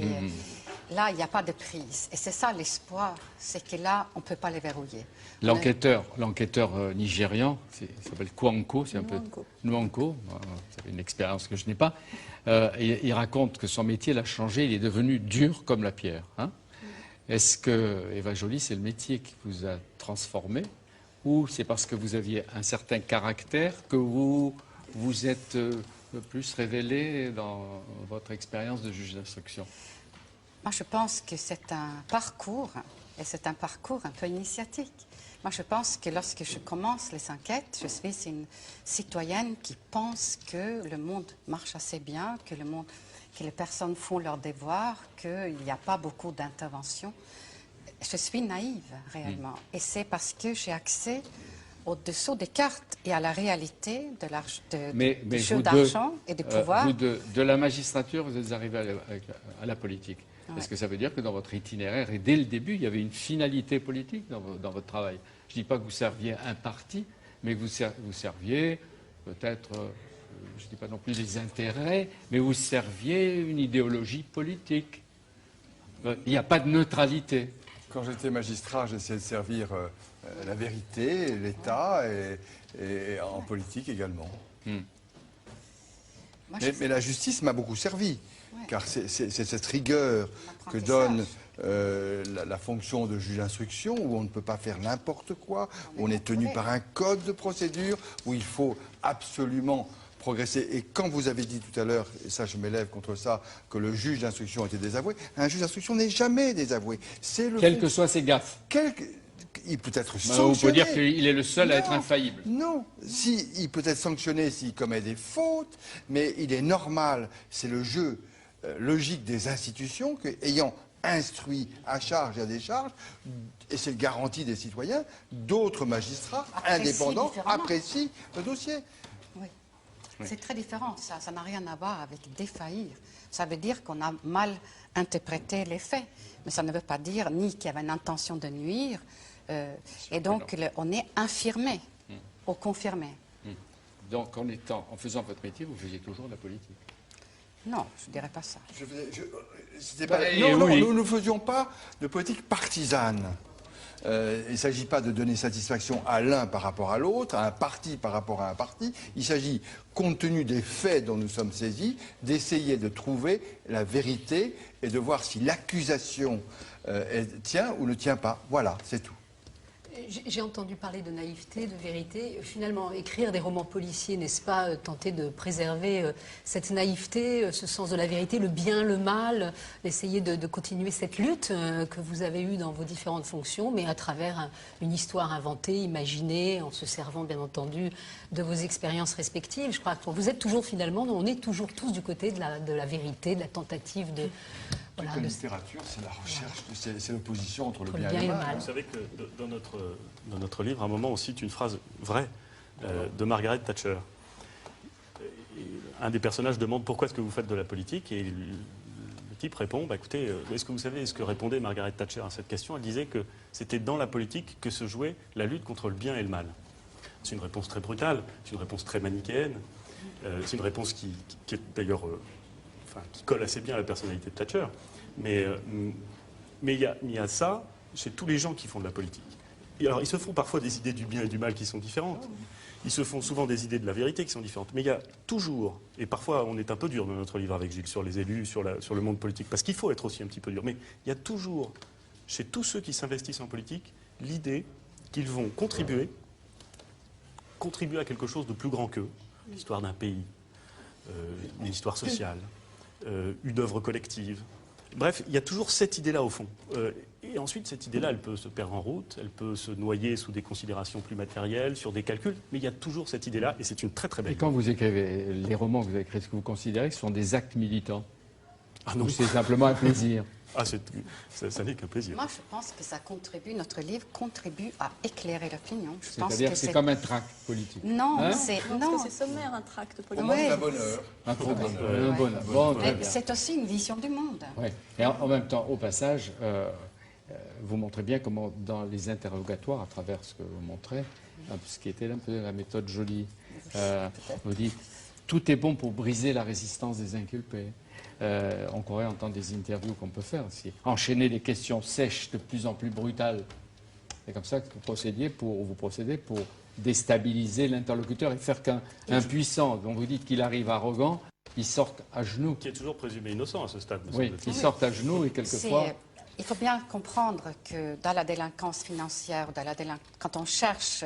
là, il n'y a pas de prise. Et c'est ça l'espoir, c'est que là, on ne peut pas les verrouiller. L'enquêteur nigérian, il s'appelle Kwanko, c'est un peu Nwanko. Nwanko, c'est une expérience que je n'ai pas. Il raconte que son métier l'a changé, il est devenu dur comme la pierre. Hein. Est-ce que, Eva Joly, c'est le métier qui vous a transformé, ou c'est parce que vous aviez un certain caractère que vous vous êtes plus révélé dans votre expérience de juge d'instruction? Moi, je pense que c'est un parcours, et c'est un parcours un peu initiatique. Moi, je pense que lorsque je commence les enquêtes, je suis une citoyenne qui pense que le monde marche assez bien, que les personnes font leur devoir, qu'il n'y a pas beaucoup d'intervention. Je suis naïve, réellement. Et c'est parce que j'ai accès au-dessous des cartes et à la réalité du jeu d'argent et du pouvoir. Vous, de la magistrature, vous êtes arrivé à la politique. Ouais. Est-ce que ça veut dire que dans votre itinéraire, et dès le début, il y avait une finalité politique dans votre travail? Je ne dis pas que vous serviez un parti, mais que vous serviez peut-être, je ne dis pas non plus des intérêts, mais vous serviez une idéologie politique. Il n'y a pas de neutralité. Quand j'étais magistrat, j'essayais de servir la vérité, l'État et en politique également. Moi, Mais la justice m'a beaucoup servi, Ouais. car c'est cette rigueur que donne la fonction de juge d'instruction, où on ne peut pas faire n'importe quoi, où on est tenu par un code de procédure, où il faut absolument progresser. Et quand vous avez dit tout à l'heure, et ça je m'élève contre ça, que le juge d'instruction était désavoué, un juge d'instruction n'est jamais désavoué. Quelles que soient ses gaffes. Il peut être On sanctionné. peut dire qu'il est le seul à être Non, infaillible. Non, il peut être sanctionné s'il commet des fautes, mais il est normal, c'est le jeu logique des institutions que, ayant instruit à charge et à décharge, et c'est le garantie des citoyens, d'autres magistrats indépendants apprécient le dossier. Oui. C'est très différent, ça n'a rien à voir avec défaillir. Ça veut dire qu'on a mal interprété les faits, mais ça ne veut pas dire ni qu'il y avait une intention de nuire, et donc on est infirmé ou confirmé. Donc en faisant votre métier, vous faisiez toujours de la politique? Non, je ne dirais pas ça. Nous ne faisions pas de politique partisane. Il ne s'agit pas de donner satisfaction à l'un par rapport à l'autre, à un parti par rapport à un parti. Il s'agit, compte tenu des faits dont nous sommes saisis, d'essayer de trouver la vérité et de voir si l'accusation tient ou ne tient pas. Voilà, c'est tout. J'ai entendu parler de naïveté, de vérité. Finalement, écrire des romans policiers, n'est-ce pas, tenter de préserver cette naïveté, ce sens de la vérité, le bien, le mal, essayer de continuer cette lutte que vous avez eue dans vos différentes fonctions, mais à travers une histoire inventée, imaginée, en se servant bien entendu de vos expériences respectives. Je crois que vous êtes toujours finalement, on est toujours tous du côté de la vérité, de la tentative de... Toute la littérature, c'est la recherche, c'est l'opposition entre le bien et le mal. Vous savez que dans notre livre, à un moment, on cite une phrase vraie de Margaret Thatcher. Un des personnages demande pourquoi est-ce que vous faites de la politique, et le type répond, bah, écoutez, est-ce que vous savez ce que répondait Margaret Thatcher à cette question? Elle disait que c'était dans la politique que se jouait la lutte contre le bien et le mal. C'est une réponse très brutale, c'est une réponse très manichéenne, c'est une réponse qui est d'ailleurs... qui colle assez bien à la personnalité de Thatcher. Mais il y a ça chez tous les gens qui font de la politique. Et alors, ils se font parfois des idées du bien et du mal qui sont différentes. Ils se font souvent des idées de la vérité qui sont différentes. Mais il y a toujours, et parfois on est un peu dur dans notre livre avec Gilles sur les élus, sur le monde politique, parce qu'il faut être aussi un petit peu dur, mais il y a toujours, chez tous ceux qui s'investissent en politique, l'idée qu'ils vont contribuer à quelque chose de plus grand qu'eux, l'histoire d'un pays, une histoire sociale, une œuvre collective. Bref, il y a toujours cette idée-là au fond. Et ensuite, cette idée-là, elle peut se perdre en route, elle peut se noyer sous des considérations plus matérielles, sur des calculs, mais il y a toujours cette idée-là, et c'est une très très belle Et quand vous écrivez les romans que vous avez écrits, est-ce que vous considérez que ce sont des actes militants? Ah non, Ou c'est simplement un plaisir? ah, ça n'est qu'un plaisir. Moi, je pense que ça contribue, notre livre contribue à éclairer l'opinion. Je pense C'est-à-dire que que c'est comme un tract politique. Non, Hein? c'est Parce non. que c'est sommaire, un tract On politique. mange Ouais. la bonne heure. Un programme. Ouais. Un bon, bon, très Mais bien. c'est aussi une vision du monde. Ouais. Et en même temps, au passage, vous montrez bien comment, dans les interrogatoires, à travers ce que vous montrez, ce qui était un peu la méthode Joly, vous dites tout est bon pour briser la résistance des inculpés. On pourrait entendre des interviews qu'on peut faire aussi. Enchaîner les questions sèches de plus en plus brutales. C'est comme ça que vous procédez pour déstabiliser l'interlocuteur et faire qu'un puissant, dont vous dites qu'il arrive arrogant, il sorte à genoux. Qui est toujours présumé innocent à ce stade, me Oui, semble-t-il. il sorte à genoux et quelquefois... Il faut bien comprendre que dans la délinquance financière, quand on cherche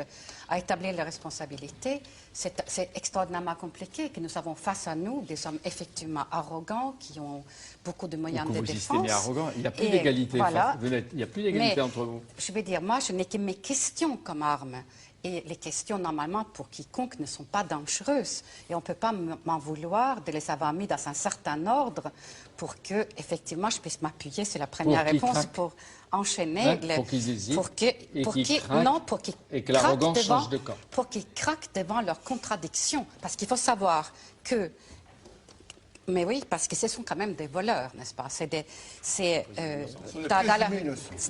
à établir les responsabilités, c'est extraordinairement compliqué, que nous avons face à nous des hommes effectivement arrogants, qui ont beaucoup de moyens de vous défense. estimez arrogant. Il n'y a plus Et d'égalité. voilà. Il n'y a plus d'égalité Mais, entre vous. Je veux dire, moi, je n'ai que mes questions comme arme. Et les questions, normalement, pour quiconque, ne sont pas dangereuses. Et on ne peut pas m'en vouloir de les avoir mis dans un certain ordre pour que, effectivement, je puisse m'appuyer sur la première qu'ils réponse craquent. pour enchaîner. Hein, pour qu'ils hésitent pour qu'ils craquent et que l'arrogance change de camp. Pour qu'ils craquent devant leurs contradictions. Parce qu'il faut savoir que... Mais oui, parce que ce sont quand même des voleurs, n'est-ce pas?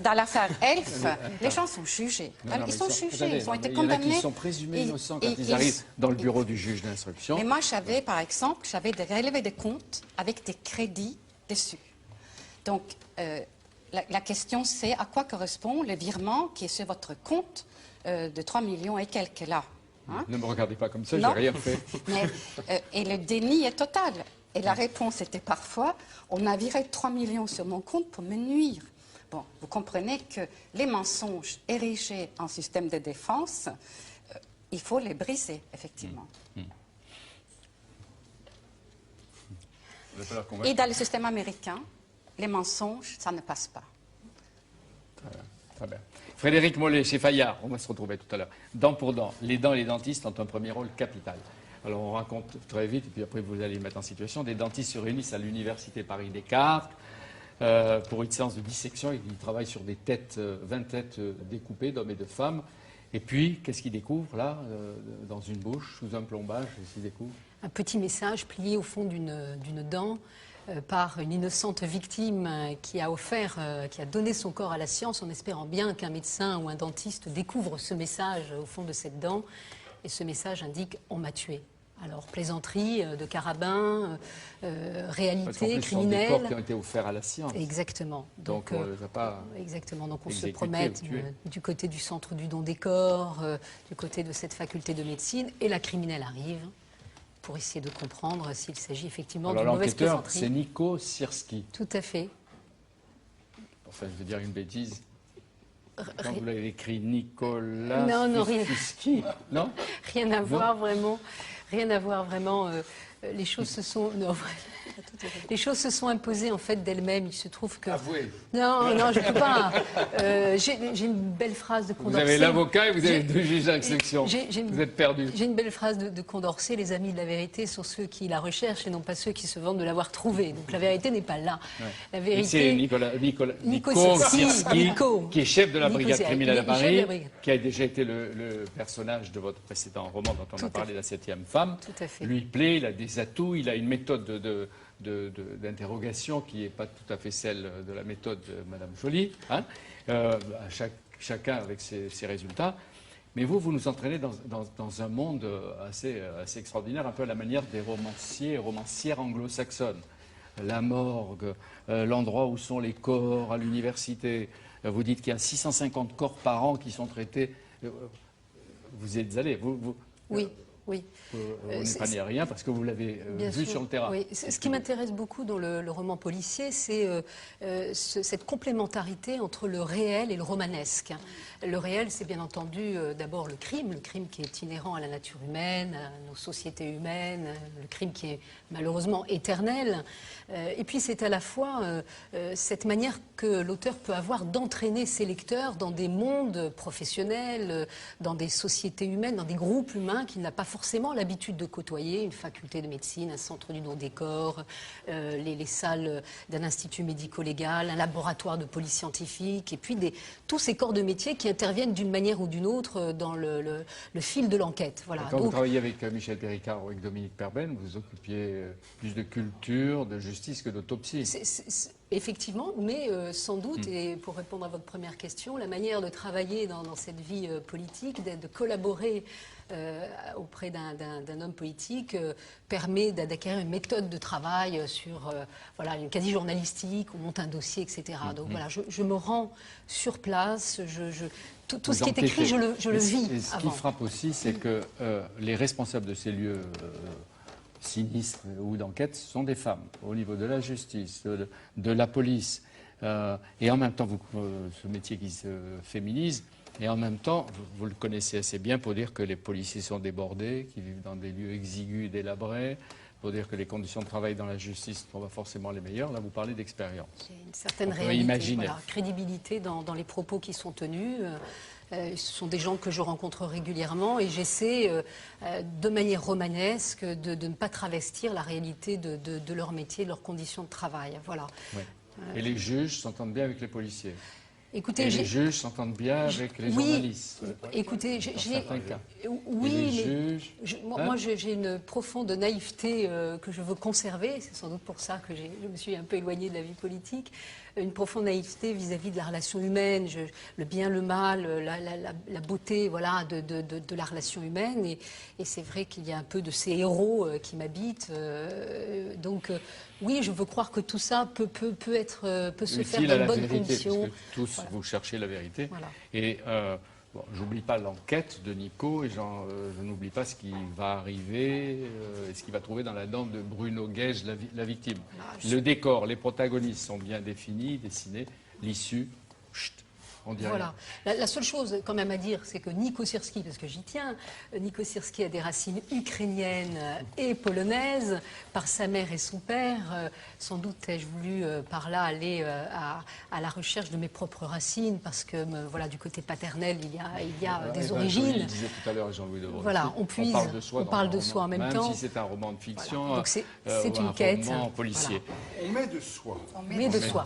Dans l'affaire Elf, les gens sont jugés. Ils sont jugés, ils ont été condamnés. Il y en a qui sont présumés innocents quand ils arrivent dans le bureau du juge d'instruction. Mais moi, par exemple, j'avais relevé des comptes avec des crédits dessus. Donc, la question, c'est à quoi correspond le virement qui est sur votre compte de 3 millions et quelques là? Hein? Ne me regardez pas comme ça, j'ai Non. rien fait. Mais, et le déni est total. Et la réponse était parfois, on a viré 3 millions sur mon compte pour me nuire. Bon, vous comprenez que les mensonges érigés en système de défense, il faut les briser, effectivement. Et dans le système américain, les mensonges, ça ne passe pas. Très bien. Frédéric Mollet, chez Fayard, on va se retrouver tout à l'heure. Dent pour dent, les dents et les dentistes ont un premier rôle capital. Alors on raconte très vite, et puis après vous allez mettre en situation, des dentistes se réunissent à l'université Paris-Descartes pour une séance de dissection. Ils travaillent sur des têtes, 20 têtes découpées d'hommes et de femmes. Et puis, qu'est-ce qu'ils découvrent là, dans une bouche, sous un plombage, qu'est-ce qu'ils découvrent? Un petit message plié au fond d'une dent par une innocente victime qui a donné son corps à la science en espérant bien qu'un médecin ou un dentiste découvre ce message au fond de cette dent. Et ce message indique « on m'a tué ». Alors, plaisanterie de carabin, réalité criminelle. Ce sont des corps qui ont été offerts à la science. Exactement. Donc on ne les a pas. Exactement. Donc on se exécutés promette ou tués. du côté du centre du don des corps, du côté de cette faculté de médecine, et la criminelle arrive pour essayer de comprendre s'il s'agit effectivement d'une mauvaise l'enquêteur, plaisanterie. c'est Nico Sierski. Tout à fait. Enfin, je veux dire une bêtise. Quand Rien- vous l'avez écrit Nicolas Non, rien. Sierski, non? Rien à voir vraiment. Rien à voir vraiment. Les choses se sont. Non, les choses se sont imposées en fait d'elles-mêmes. Il se trouve que. Avouez. Non, je ne peux pas. J'ai une belle phrase de Vous Condorcet. avez l'avocat et vous avez J'ai- deux juges d'instruction. Vous êtes perdu. J'ai une belle phrase de Condorcet, les amis de la vérité sont ceux qui la recherchent et non pas ceux qui se vantent de l'avoir trouvée. Donc la vérité n'est pas là. La Et vérité... c'est Nico Sierski, Nico. qui est chef de la Nico brigade Sierski, criminelle à il est chef de Paris, la brigade. qui a déjà été le personnage de votre précédent roman dont on Tout a à parlé, fait. La 7e femme. Tout à fait. Lui plaît, il a des atouts, il a une méthode d'interrogation qui n'est pas tout à fait celle de la méthode de Madame Joly, hein, chacun avec ses résultats. Mais vous nous entraînez dans un monde assez extraordinaire, un peu à la manière des romanciers et romancières anglo-saxonnes. La morgue, l'endroit où sont les corps à l'université, Vous dites qu'il y a 650 corps par an qui sont traités. Vous y êtes allé, Oui, oui. On n'est pas né à rien parce que vous l'avez vu sûr, sur le terrain. Oui. Ce qui m'intéresse beaucoup dans le roman policier, c'est cette complémentarité entre le réel et le romanesque. Le réel, c'est bien entendu d'abord le crime qui est inhérent à la nature humaine, à nos sociétés humaines, le crime qui est malheureusement éternel. Et puis c'est à la fois cette manière que l'auteur peut avoir d'entraîner ses lecteurs dans des mondes professionnels, dans des sociétés humaines, dans des groupes humains qu'il n'a pas forcément l'habitude de côtoyer, une faculté de médecine, un centre du non-décor, les salles d'un institut médico-légal, un laboratoire de police scientifique, et puis tous ces corps de métier qui interviennent d'une manière ou d'une autre dans le fil de l'enquête. Voilà. Quand vous travailliez avec Michel Péricard ou avec Dominique Perben, vous vous occupiez plus de culture, de justice que d'autopsie. Effectivement, mais sans doute, et pour répondre à votre première question, la manière de travailler dans cette vie politique, de collaborer auprès d'un homme politique permet d'acquérir une méthode de travail sur une quasi-journalistique, on monte un dossier, etc. Donc voilà, je me rends sur place, tout ce qui est écrit, je le vis. Et ce qui frappe aussi, c'est que les responsables de ces lieux sinistres ou d'enquête sont des femmes, au niveau de la justice, de la police. Et en même temps, ce métier qui se féminise, et en même temps, vous le connaissez assez bien pour dire que les policiers sont débordés, qu'ils vivent dans des lieux exigus, délabrés, pour dire que les conditions de travail dans la justice ne sont pas forcément les meilleures. Là, vous parlez d'expérience. Il y a une certaine réalité, crédibilité dans les propos qui sont tenus. Ce sont des gens que je rencontre régulièrement et j'essaie, de manière romanesque, de ne pas travestir la réalité de leur métier, de leurs conditions de travail. Voilà. Oui. Et les juges s'entendent bien avec les policiers. Écoutez, et les juges s'entendent bien avec les journalistes. Écoutez, moi j'ai une profonde naïveté que je veux conserver. C'est sans doute pour ça que je me suis un peu éloignée de la vie politique. Une profonde naïveté vis-à-vis de la relation humaine, le bien, le mal, la beauté, voilà, de la relation humaine. Et c'est vrai qu'il y a un peu de ces héros qui m'habitent. Donc oui, je veux croire que tout ça peut se faire dans de bonnes conditions. Parce que tous, vous cherchez la vérité. Voilà. Et j'oublie pas l'enquête de Nico et je n'oublie pas ce qui va arriver et ce qu'il va trouver dans la dent de Bruno Gage, la victime. Le décor, les protagonistes sont bien définis, dessinés. L'issue, on dirait. Voilà. La seule chose quand même à dire, c'est que Nico Sierski, parce que j'y tiens, Nico Sierski a des racines ukrainiennes et polonaises par sa mère et son père. Sans doute ai-je voulu par là aller à la recherche de mes propres racines, parce que voilà, du côté paternel, il y a des origines. Je le disais tout à l'heure, Jean-Louis Debré. Voilà, on parle de soi en même temps. Même si c'est un roman de fiction, voilà. Donc c'est une un quête. roman policier. Voilà. On met de soi. On met de soi.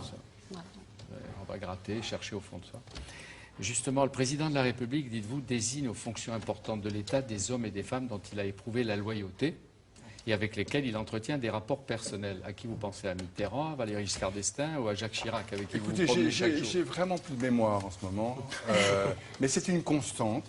On va gratter, chercher au fond de soi. Justement, le président de la République, dites-vous, désigne aux fonctions importantes de l'État des hommes et des femmes dont il a éprouvé la loyauté et avec lesquels il entretient des rapports personnels. À qui vous pensez? À Mitterrand, à Valéry Giscard d'Estaing ou à Jacques Chirac, avec qui vous vous promenez chaque jour? J'ai vraiment plus de mémoire en ce moment, mais c'est une constante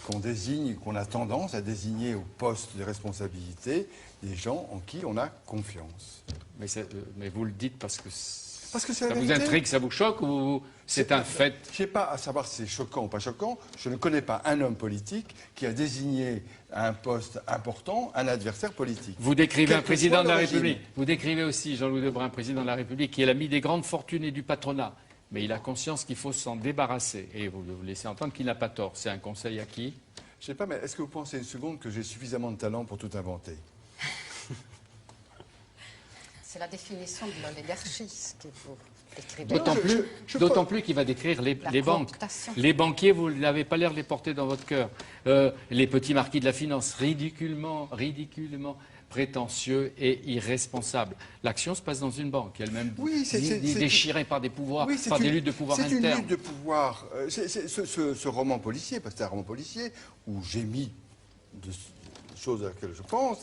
qu'on désigne, qu'on a tendance à désigner au poste de responsabilité des gens en qui on a confiance. Mais vous le dites parce que c'est ça vous intrigue, ça vous choque ou c'est un fait? Je ne sais pas à savoir si c'est choquant ou pas choquant. Je ne connais pas un homme politique qui a désigné à un poste important un adversaire politique. Vous décrivez un président de la République. Vous décrivez aussi Jean-Louis Debré, un président de la République qui est l'ami des grandes fortunes et du patronat. Mais il a conscience qu'il faut s'en débarrasser. Et vous laissez entendre qu'il n'a pas tort. C'est un conseil à qui? Je ne sais pas, mais est-ce que vous pensez une seconde que j'ai suffisamment de talent pour tout inventer? C'est la définition de l'oligarchie, ce que vous décrivez. D'autant plus qu'il va décrire les banques. Les banquiers, vous n'avez pas l'air de les porter dans votre cœur. Les petits marquis de la finance, ridiculement prétentieux et irresponsables. L'action se passe dans une banque, elle-même déchirée par des pouvoirs, par des luttes de pouvoir internes. C'est une lutte de pouvoir. Ce roman policier, parce que c'est un roman policier, où j'ai mis de choses à laquelle je pense,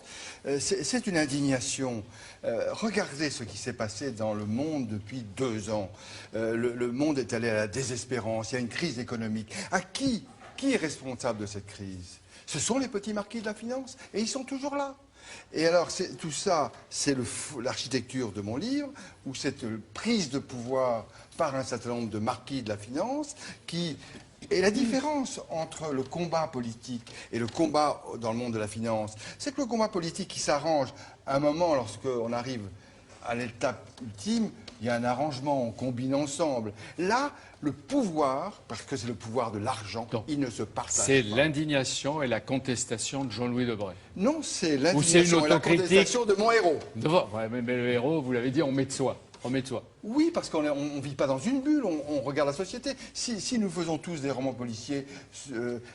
c'est une indignation. Regardez ce qui s'est passé dans le monde depuis 2 ans. Le monde est allé à la désespérance, il y a une crise économique. Qui est responsable de cette crise? Ce sont les petits marquis de la finance, et ils sont toujours là. Et alors, tout ça, c'est l'architecture de mon livre, où cette prise de pouvoir par un certain nombre de marquis de la finance, et la différence entre le combat politique et le combat dans le monde de la finance, c'est que le combat politique, il s'arrange à un moment, lorsqu'on arrive à l'étape ultime, il y a un arrangement, on combine ensemble. Là, le pouvoir, parce que c'est le pouvoir de l'argent, il ne se partage pas. C'est l'indignation et la contestation de Jean-Louis Debré. Non, c'est l'indignation et la contestation de mon héros. Ouais, mais le héros, vous l'avez dit, on met de soi. On met de soi. Oui, parce qu'on ne vit pas dans une bulle, on regarde la société. Si nous faisons tous des romans policiers,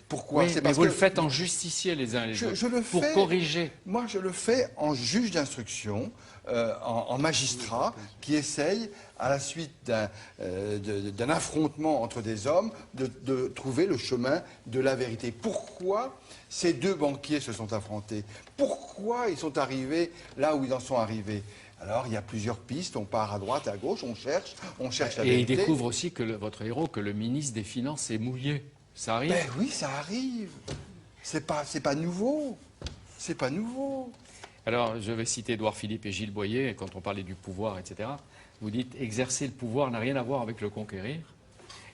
pourquoi? Oui, mais vous le faites en justicier les uns les autres, je le pour fais, corriger. Moi, je le fais en juge d'instruction, en magistrat, qui essaye, à la suite d'un affrontement entre des hommes, de trouver le chemin de la vérité. Pourquoi ces deux banquiers se sont affrontés? Pourquoi ils sont arrivés là où ils en sont arrivés? Alors, il y a plusieurs pistes, on part à droite, à gauche, on cherche la vérité. Et il découvre aussi, votre héros, que le ministre des Finances est mouillé. Ça arrive? Ben oui, ça arrive. C'est pas nouveau. C'est pas nouveau. Alors, je vais citer Édouard Philippe et Gilles Boyer, quand on parlait du pouvoir, etc. Vous dites, exercer le pouvoir n'a rien à voir avec le conquérir.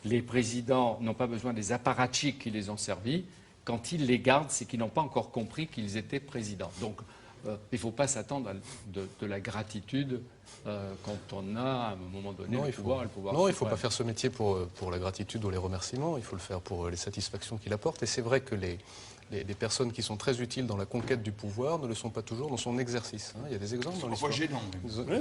Les présidents n'ont pas besoin des apparatchiks qui les ont servis. Quand ils les gardent, c'est qu'ils n'ont pas encore compris qu'ils étaient présidents. Donc, il ne faut pas s'attendre à de la gratitude quand on a, à un moment donné, le pouvoir. Non, il ne faut pas faire ce métier pour la gratitude ou les remerciements. Il faut le faire pour les satisfactions qu'il apporte. Et c'est vrai que les personnes qui sont très utiles dans la conquête du pouvoir ne le sont pas toujours dans son exercice. Il y a des exemples dans l'histoire. Gênant.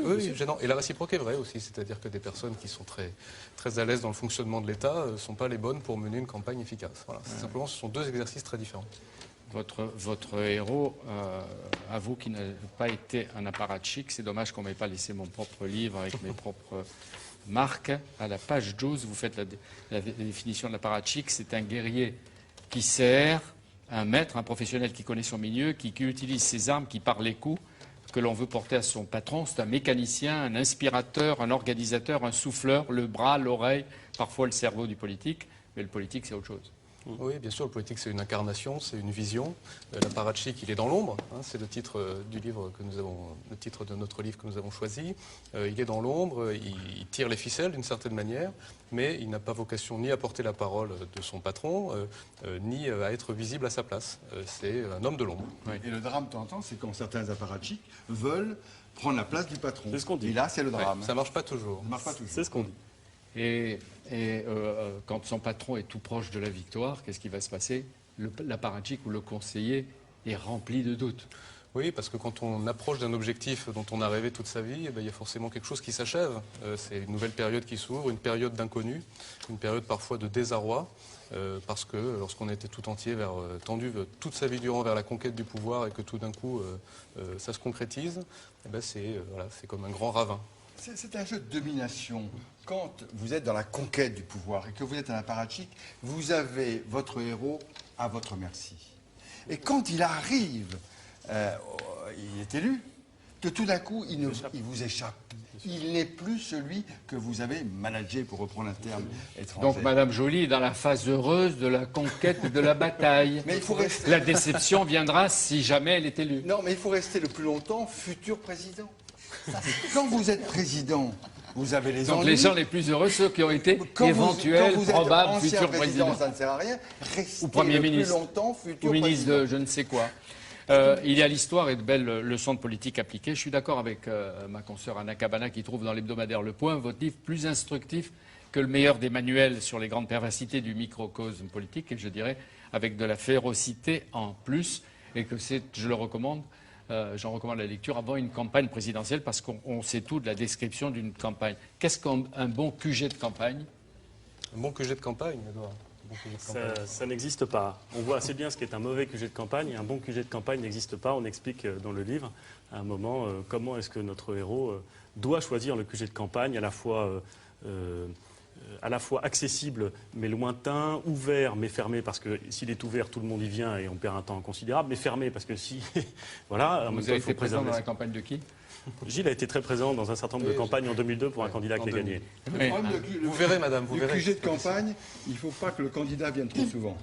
Oui, gênant. Et la réciproque est vraie aussi. C'est-à-dire que des personnes qui sont très, très à l'aise dans le fonctionnement de l'État ne sont pas les bonnes pour mener une campagne efficace. Voilà. Simplement, ce sont deux exercices très différents. Votre héros avoue qu'il n'a pas été un apparatchik. C'est dommage qu'on ne m'ait pas laissé mon propre livre avec mes propres marques. À la page 12, vous faites la définition de l'apparatchik. C'est un guerrier qui sert, un maître, un professionnel qui connaît son milieu, qui utilise ses armes, qui part les coups que l'on veut porter à son patron. C'est un mécanicien, un inspirateur, un organisateur, un souffleur, le bras, l'oreille, parfois le cerveau du politique. Mais le politique, c'est autre chose. Oui, bien sûr, le politique, c'est une incarnation, c'est une vision. L'apparatchik, il est dans l'ombre. C'est le titre du livre le titre de notre livre que nous avons choisi. Il est dans l'ombre, il tire les ficelles d'une certaine manière, mais il n'a pas vocation ni à porter la parole de son patron, ni à être visible à sa place. C'est un homme de l'ombre. Oui. Et le drame, de temps en temps, c'est quand certains apparatchiks veulent prendre la place du patron. C'est ce qu'on dit. Et là, c'est le drame. Ça ne marche pas toujours. Ça marche pas toujours. C'est ce qu'on dit. Et quand son patron est tout proche de la victoire, qu'est-ce qui va se passer? L'apparatchik ou le conseiller est rempli de doutes. Oui, parce que quand on approche d'un objectif dont on a rêvé toute sa vie, il y a forcément quelque chose qui s'achève. C'est une nouvelle période qui s'ouvre, une période d'inconnu, une période parfois de désarroi, parce que lorsqu'on était tout entier tendu toute sa vie durant vers la conquête du pouvoir et que tout d'un coup ça se concrétise, c'est comme un grand ravin. C'est un jeu de domination. Quand vous êtes dans la conquête du pouvoir et que vous êtes un apparatchik, vous avez votre héros à votre merci. Et quand il arrive, il est élu, que tout d'un coup, il vous échappe. Il n'est plus celui que vous avez managé, pour reprendre un terme étranger. Donc Madame Joly est dans la phase heureuse de la conquête et de la bataille. Mais il faut rester... La déception viendra si jamais elle est élue. Non, mais il faut rester le plus longtemps futur président. Quand vous êtes président, vous avez les ennuis. Donc les gens les plus heureux, ceux qui ont été éventuels, probables, futurs présidents. Ça ne sert à rien. Restez ou Premier le ministre, plus longtemps futur ou ministre président. de je ne sais quoi. Il y a l'histoire et de belles leçons de politique appliquées. Je suis d'accord avec ma consoeur Anna Cabana qui trouve dans l'hebdomadaire Le Point votre livre plus instructif que le meilleur des manuels sur les grandes perversités du microcosme politique, et je dirais avec de la férocité en plus, et que je le recommande. J'en recommande la lecture avant une campagne présidentielle parce qu'on sait tout de la description d'une campagne. Qu'est-ce qu'un bon QG de campagne? Un bon QG de campagne, Edouard. Ça n'existe pas. On voit assez bien ce qu'est un mauvais QG de campagne et un bon QG de campagne n'existe pas. On explique dans le livre à un moment comment est-ce que notre héros doit choisir le QG de campagne à la fois accessible mais lointain, ouvert mais fermé, parce que s'il est ouvert, tout le monde y vient et on perd un temps considérable, mais fermé parce que si... voilà. Vous avez été présent dans la campagne de qui? Gilles a été très présent dans un certain nombre de campagnes en 2002 pour un candidat qui a gagné. Vous verrez, madame, vous verrez. Le QG de campagne, il ne faut pas que le candidat vienne trop souvent.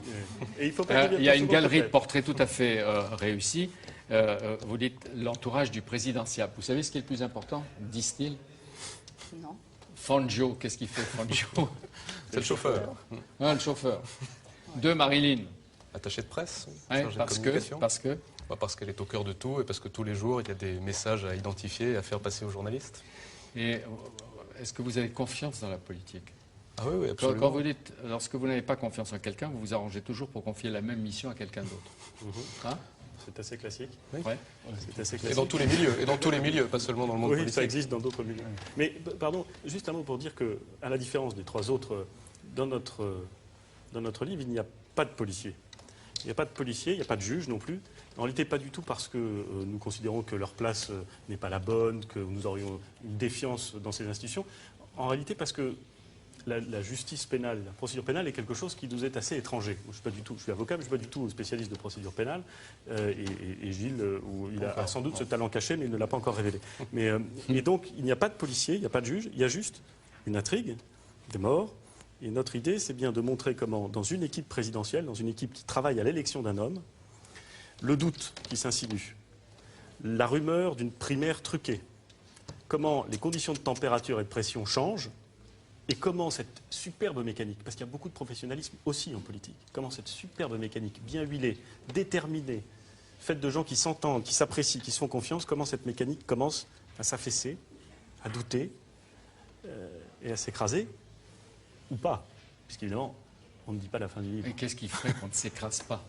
Et il faut pas y a une galerie de portraits tout à fait réussie. Vous dites l'entourage du présidentiable. Vous savez ce qui est le plus important, disent-ils? Non. Fangio, qu'est-ce qu'il fait, Fangio? C'est le chauffeur. Ah, le chauffeur. De Marilyn. Attaché de presse, Ouais, chargé de parce communication. que Parce qu'elle est au cœur de tout et parce que tous les jours, il y a des messages à identifier et à faire passer aux journalistes. Et est-ce que vous avez confiance dans la politique? Ah oui, oui, Quand absolument. vous dites, lorsque vous n'avez pas confiance en quelqu'un, vous vous arrangez toujours pour confier la même mission à quelqu'un d'autre. Hein? C'est assez classique. Ouais. C'est assez Et classique. dans tous les milieux, pas seulement dans le monde Oui, politique. ça existe dans d'autres milieux. Mais pardon, juste un mot pour dire que, à la différence des trois autres, dans notre livre, il n'y a pas de policiers. Il n'y a pas de policiers, il n'y a pas de juges non plus. En réalité, pas du tout parce que nous considérons que leur place n'est pas la bonne, que nous aurions une défiance dans ces institutions. En réalité, parce que la justice pénale, la procédure pénale est quelque chose qui nous est assez étranger. Je suis avocat, mais je ne suis pas du tout spécialiste de procédure pénale. Et Gilles, il a sans doute ce talent caché, mais il ne l'a pas encore révélé. Et donc, il n'y a pas de policier, il n'y a pas de juge, il y a juste une intrigue, des morts. Et notre idée, c'est bien de montrer comment, dans une équipe présidentielle, dans une équipe qui travaille à l'élection d'un homme, le doute qui s'insinue, la rumeur d'une primaire truquée, comment les conditions de température et de pression changent, et comment cette superbe mécanique, parce qu'il y a beaucoup de professionnalisme aussi en politique, comment cette superbe mécanique bien huilée, déterminée, faite de gens qui s'entendent, qui s'apprécient, qui se font confiance, comment cette mécanique commence à s'affaisser, à douter et à s'écraser, ou pas, puisqu'évidemment, on ne dit pas la fin du livre. Et qu'est-ce qui ferait qu'on ne s'écrase pas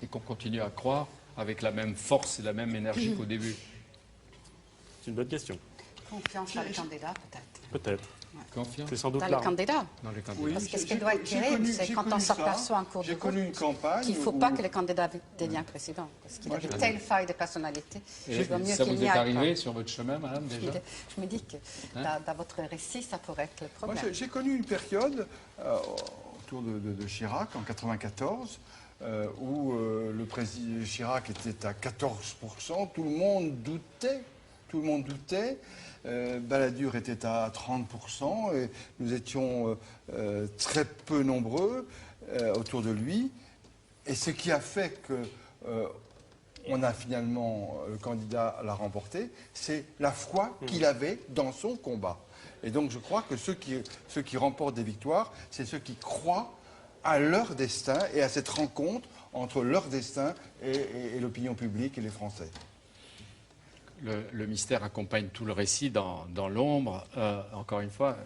et qu'on continue à croire avec la même force et la même énergie qu'au début? C'est une bonne question. Confiance dans le candidat, peut-être. Peut-être. Confiance C'est sans doute Dans là. le candidat. dans les candidats. Oui, Parce que ce j'ai- qui doit être j'ai terrible, connu- c'est j'ai quand on connu ça. s'aperçoit en cours de J'ai connu route une campagne qu'il ne faut où- pas que le candidat devienne président. Parce qu'il a de telles failles de personnalité. Et Il vaut mieux ça qu'il vous n'y est aille arrivé pas. sur votre chemin, madame, déjà? Je me dis que dans votre récit, ça pourrait être le Moi, problème. j'ai connu une période autour de Chirac, en 94, où le président Chirac était à 14%. Tout le monde doutait. Tout le monde doutait. Balladur était à 30%. Et nous étions très peu nombreux autour de lui. Et ce qui a fait que on a finalement, le candidat l'a remporté, c'est la foi qu'il avait dans son combat. Et donc je crois que ceux qui remportent des victoires, c'est ceux qui croient à leur destin et à cette rencontre entre leur destin et l'opinion publique et les Français. Le mystère accompagne tout le récit dans l'ombre. Encore une fois,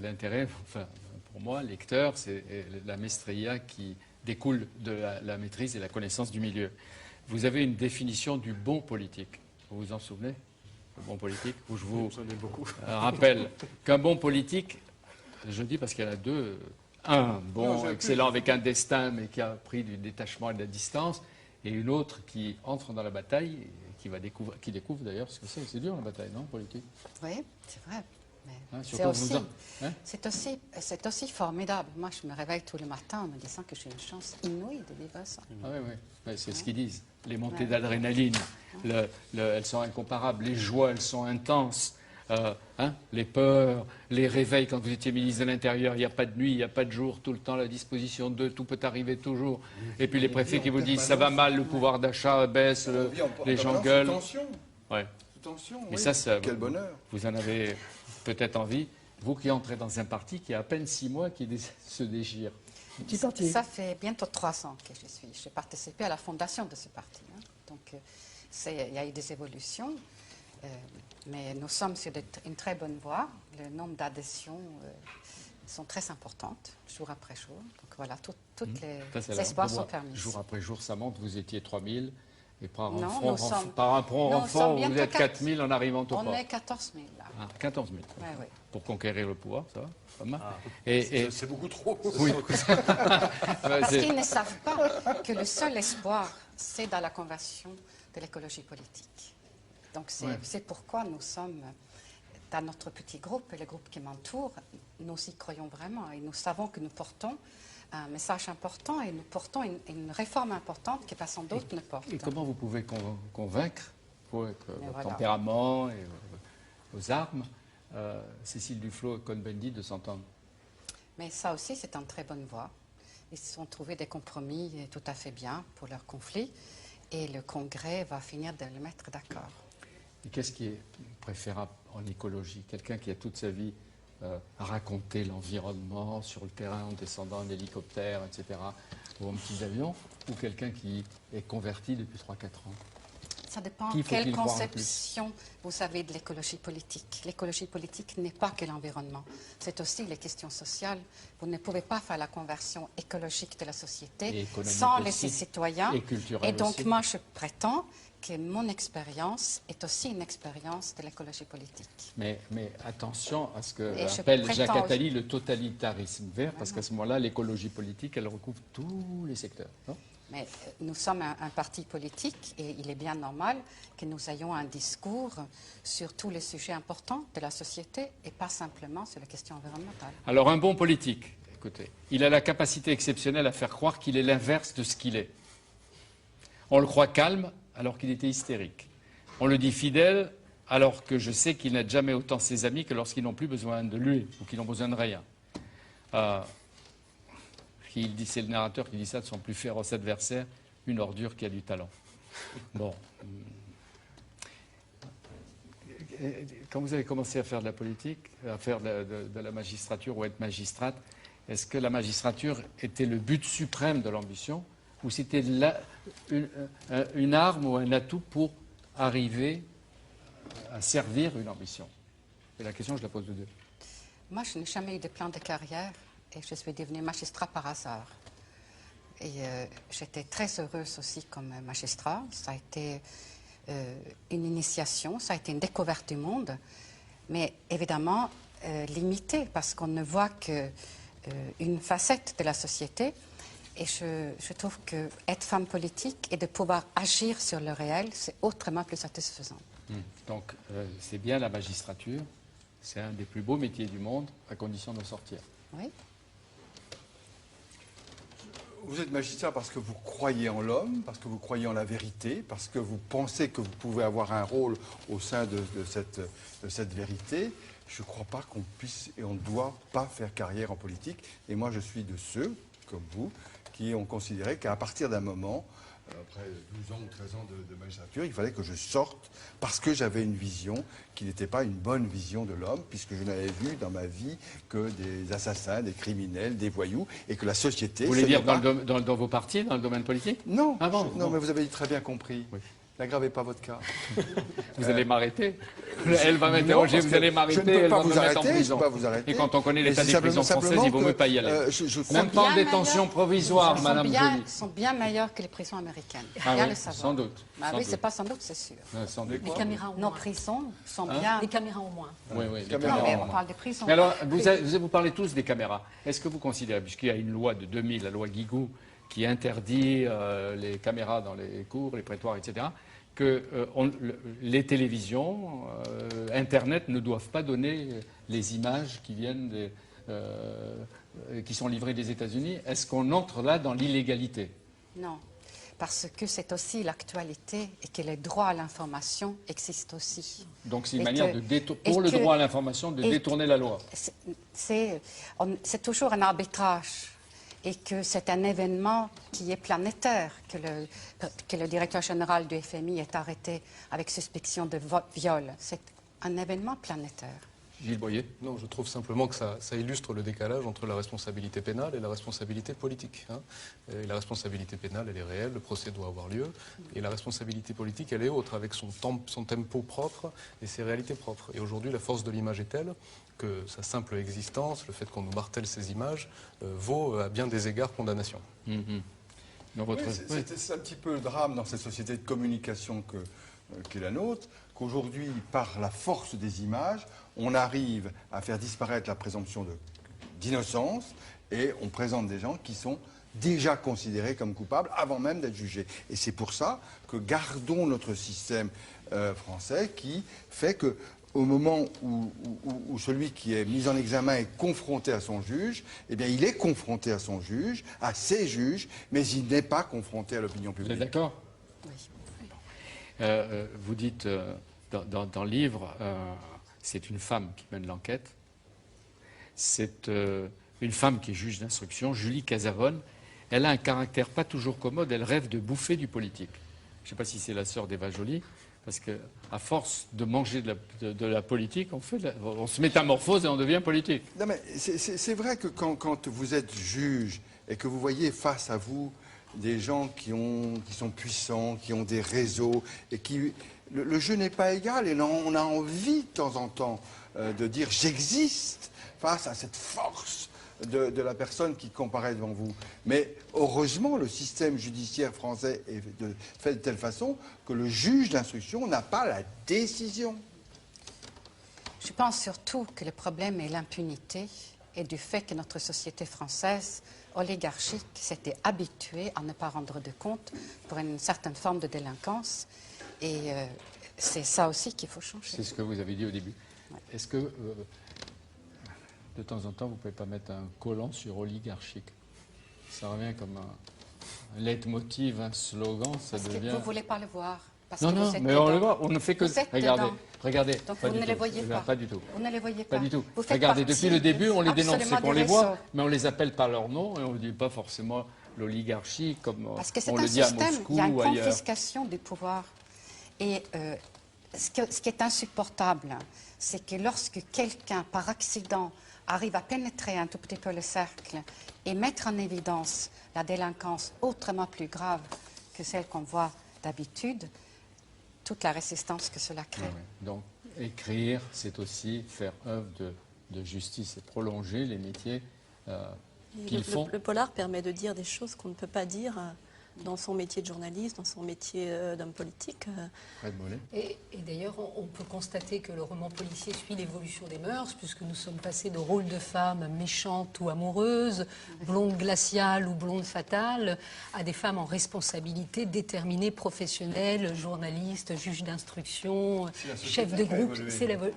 l'intérêt, enfin, pour moi, lecteur, c'est la maestria qui découle de la maîtrise et la connaissance du milieu. Vous avez une définition du bon politique. Vous vous en souvenez? Le bon politique, où je vous J'en ai beaucoup. rappelle qu'un bon politique, je dis parce qu'il y en a deux, un bon, Non, j'ai excellent, plus. avec un destin, mais qui a pris du détachement et de la distance, et une autre qui entre dans la bataille, et qui découvre d'ailleurs ce que c'est. C'est dur la bataille, non, politique? Oui, c'est vrai. Mais Hein, c'est surtout aussi, hein? c'est aussi formidable. Moi, je me réveille tous les matins en me disant que j'ai une chance inouïe de vivre ça. Ah oui, oui. Ouais, c'est ce qu'ils disent. Les montées d'adrénaline, elles sont incomparables. Les joies, elles sont intenses. Les peurs, les réveils quand vous étiez ministre de l'Intérieur, il n'y a pas de nuit, il n'y a pas de jour, tout le temps la disposition de tout peut arriver toujours. Et puis les préfets qui vous disent ça va mal, le pouvoir d'achat baisse, On vit en les gens permanence sous gueulent. tension. Ouais. Sous tension, Mais oui. ça, Quel bonheur. vous en avez peut-être envie, vous qui entrez dans un parti qui a à peine 6 mois qui se déchire. Petit parti. Ça fait bientôt 3 ans que je suis. J'ai participé à la fondation de ce parti. Hein. Donc, il y a eu des évolutions, mais nous sommes sur une très bonne voie. Le nombre d'adhésions sont très importantes, jour après jour. Donc voilà, toutes Ça, les espoirs sont permis. Jour après jour, ça monte. Vous étiez 3000. Et par Non, un nous sommes- renfort, vous bientôt êtes 4000 en arrivant au On port. est 14 000 là. Ah, 14 000. Ouais, ouais. Pour conquérir le pouvoir, ça va, pas mal. Ah. Et C'est beaucoup trop. oui. Parce qu'ils ne savent pas que le seul espoir, c'est dans la conversion de l'écologie politique. Donc c'est pourquoi nous sommes, dans notre petit groupe et le groupe qui m'entoure, nous y croyons vraiment et nous savons que nous portons un message important et nous portons une réforme importante que personne d'autre ne porte. Et comment vous pouvez convaincre, avec Mais votre voilà. tempérament et vos armes, Cécile Duflot et Cohn-Bendit de s'entendre? Mais ça aussi, c'est en très bonne voie. Ils se sont trouvés des compromis tout à fait bien pour leur conflit. et le Congrès va finir de le mettre d'accord. Et qu'est-ce qui est préférable en écologie? Quelqu'un qui a toute sa vie raconté l'environnement sur le terrain en descendant en hélicoptère, etc., ou en petits avions, ou quelqu'un qui est converti depuis 3-4 ans? Ça dépend Qui faut-il quelle croire en conception vous avez de l'écologie politique. L'écologie politique n'est pas que l'environnement, c'est aussi les questions sociales. Vous ne pouvez pas faire la conversion écologique de la Et société économique sans aussi, laisser citoyens. et culturelle donc aussi. moi je prétends que mon expérience est aussi une expérience de l'écologie politique. Mais attention à ce que Et je appelle prétends Jacques aussi- Attali le totalitarisme vert, parce qu'à ce moment-là, l'écologie politique, elle recouvre tous les secteurs. Non? Mais nous sommes un parti politique et il est bien normal que nous ayons un discours sur tous les sujets importants de la société et pas simplement sur les questions environnementales. Alors un bon politique, écoutez, il a la capacité exceptionnelle à faire croire qu'il est l'inverse de ce qu'il est. On le croit calme alors qu'il était hystérique. On le dit fidèle alors que je sais qu'il n'a jamais autant ses amis que lorsqu'ils n'ont plus besoin de lui ou qu'ils n'ont besoin de rien. C'est le narrateur qui dit ça de son plus féroce adversaire, une ordure qui a du talent. Bon. Quand vous avez commencé à faire de la politique, à faire de la magistrature ou être magistrate, est-ce que la magistrature était le but suprême de l'ambition ou c'était une arme ou un atout pour arriver à servir une ambition? Et la question, je la pose de deux. Moi, je n'ai jamais eu de plan de carrière et je suis devenue magistrat par hasard. Et j'étais très heureuse aussi comme magistrat. Ça a été une initiation, ça a été une découverte du monde, mais évidemment limitée parce qu'on ne voit qu'une facette de la société. Et je trouve qu'être femme politique et de pouvoir agir sur le réel, c'est autrement plus satisfaisant. Donc, c'est bien la magistrature. C'est un des plus beaux métiers du monde, à condition de sortir. Oui. Vous êtes magistrat parce que vous croyez en l'homme, parce que vous croyez en la vérité, parce que vous pensez que vous pouvez avoir un rôle au sein de cette vérité. Je ne crois pas qu'on puisse et on ne doit pas faire carrière en politique. Et moi, je suis de ceux, comme vous, qui ont considéré qu'à partir d'un moment, après 12 ans ou 13 ans de magistrature, il fallait que je sorte parce que j'avais une vision qui n'était pas une bonne vision de l'homme, puisque je n'avais vu dans ma vie que des assassins, des criminels, des voyous, et que la société... Vous voulez dire dans vos partis, dans le domaine politique? Non, Ah bon, non, mais vous avez très bien compris. Oui. N'aggravez pas votre cas. Vous allez m'arrêter. Elle va m'interroger, vous allez m'arrêter, elle va me mettre en prison. Pas vous arrêter. Et quand on connaît l'état Mais des c'est prisons simplement françaises, il vaut que, mieux pas y aller. je Même pas en bien détention meilleurs. provisoire, Ils sont Madame Joly. sont bien meilleurs que les prisons américaines. Ah Bien oui, le savoir. sans doute. Bah sans oui, doute. c'est pas sans doute, c'est sûr. Sans doute. Les caméras au Nos moins. prisons sont Hein? bien. Les caméras au moins. Oui, oui, les Non, Non, caméras. mais on parle des prisons. Mais alors, vous parlez tous des caméras. Est-ce que vous considérez, puisqu'il y a une loi de 2000, la loi Guigou, qui interdit les caméras dans les cours, les prétoires, etc., que les télévisions, Internet ne doivent pas donner les images qui viennent qui sont livrées des États-Unis? Est-ce qu'on entre là dans l'illégalité? Non, parce que c'est aussi l'actualité et que le droit à l'information existe aussi. Donc c'est une Et manière que- pour et le que- droit à l'information de et- détourner la loi. C'est toujours un arbitrage et que c'est un événement qui est planétaire, que le directeur général du FMI est arrêté avec suspicion de viol. C'est un événement planétaire. Gilles Boyer. Non, je trouve simplement que ça illustre le décalage entre la responsabilité pénale et la responsabilité politique. Hein. Et la responsabilité pénale, elle est réelle, le procès doit avoir lieu. Et la responsabilité politique, elle est autre, avec son tempo propre et ses réalités propres. Et aujourd'hui, la force de l'image est telle que sa simple existence, le fait qu'on nous martèle ces images, vaut à bien des égards condamnation. Dans votre... Oui, c'est un petit peu le drame dans cette société de communication qu'est la nôtre, qu'aujourd'hui, par la force des images, on arrive à faire disparaître la présomption d'innocence et on présente des gens qui sont déjà considérés comme coupables avant même d'être jugés. Et c'est pour ça que gardons notre système français qui fait que au moment où celui qui est mis en examen est confronté à son juge, eh bien, il est confronté à son juge, à ses juges, mais il n'est pas confronté à l'opinion Vous êtes publique. d'accord? Oui. Vous dites dans le livre, c'est une femme qui mène l'enquête. C'est une femme qui est juge d'instruction, Julie Casavone. Elle a un caractère pas toujours commode, elle rêve de bouffer du politique. je ne sais pas si c'est la sœur d'Eva Joly, parce qu'à force de manger de la politique, on se métamorphose et on devient politique. Non, mais c'est vrai que quand vous êtes juge et que vous voyez face à vous des gens qui sont puissants, qui ont des réseaux, et le jeu n'est pas égal, et on a envie de temps en temps de dire j'existe face à cette force de la personne qui comparaît devant vous. Mais heureusement, le système judiciaire français est fait de telle façon que le juge d'instruction n'a pas la décision. Je pense surtout que le problème est l'impunité et du fait que notre société française oligarchique s'était habituée à ne pas rendre de compte pour une certaine forme de délinquance. Et c'est ça aussi qu'il faut changer. C'est ce que vous avez dit au début. Ouais. Est-ce que, de temps en temps, vous ne pouvez pas mettre un collant sur oligarchique? Ça revient comme un leitmotiv, un slogan, ça Parce devient... que vous ne voulez pas le voir. Parce Non, que non, vous êtes mais on dedans. le voit, on ne fait que... Vous êtes Regardez, dedans. regardez. Donc pas vous du ne tout. les voyez pas. Pas du tout. Vous ne les voyez pas. Pas du tout. Vous faites Regardez, partie depuis le début, on les dénonce, c'est absolument qu'on du les voit, réseau. mais on les appelle par leur nom et on ne dit pas forcément l'oligarchie comme Parce que c'est on un le dit à système, Moscou il y a une ou ailleurs. confiscation du pouvoir. Et ce qui est insupportable, c'est que lorsque quelqu'un, par accident, arrive à pénétrer un tout petit peu le cercle et mettre en évidence la délinquance autrement plus grave que celle qu'on voit d'habitude, toute la résistance que cela crée. Ouais, ouais. Donc, écrire, c'est aussi faire œuvre de justice et prolonger les métiers qu'ils font. Le polar permet de dire des choses qu'on ne peut pas dire dans son métier de journaliste, dans son métier d'homme politique. Fred Mollet. Et d'ailleurs, on peut constater que le roman policier suit l'évolution des mœurs, puisque nous sommes passés de rôles de femmes méchantes ou amoureuses, blondes glaciales ou blondes fatales, à des femmes en responsabilité, déterminées, professionnelles, journalistes, juges d'instruction, chefs de groupe.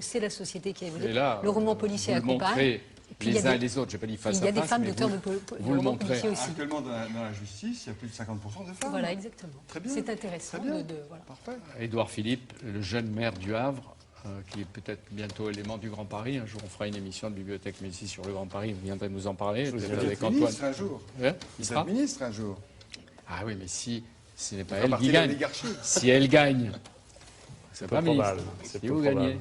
C'est la société qui a évolué. Et là, le roman policier vous le accompagne. montrez Et puis, il y les a uns des- et les autres. J'ai pas dit face à face. Il y a des femmes mais d'auteurs de vous le romans montrez. policiers aussi. Actuellement, dans la justice, il y a plus de 50% de femmes. Voilà, exactement. Très bien. C'est intéressant Très bien. voilà. Parfait. Édouard Philippe, le jeune maire du Havre, qui est peut-être bientôt élément du Grand Paris. Un jour, on fera une émission de Bibliothèque Médicis sur le Grand Paris. Vous viendrez nous en parler. Je vous peut-être invite. avec Vous êtes Antoine. ministre un jour. Hein, il Vous sera êtes ministre un jour. Ah oui, mais si ce n'est pas Vous elle faites qui partie de gagne. l'oligarchie. Si elle gagne, c'est peu pas ministre. probable, c'est Si peu vous probable. gagnez,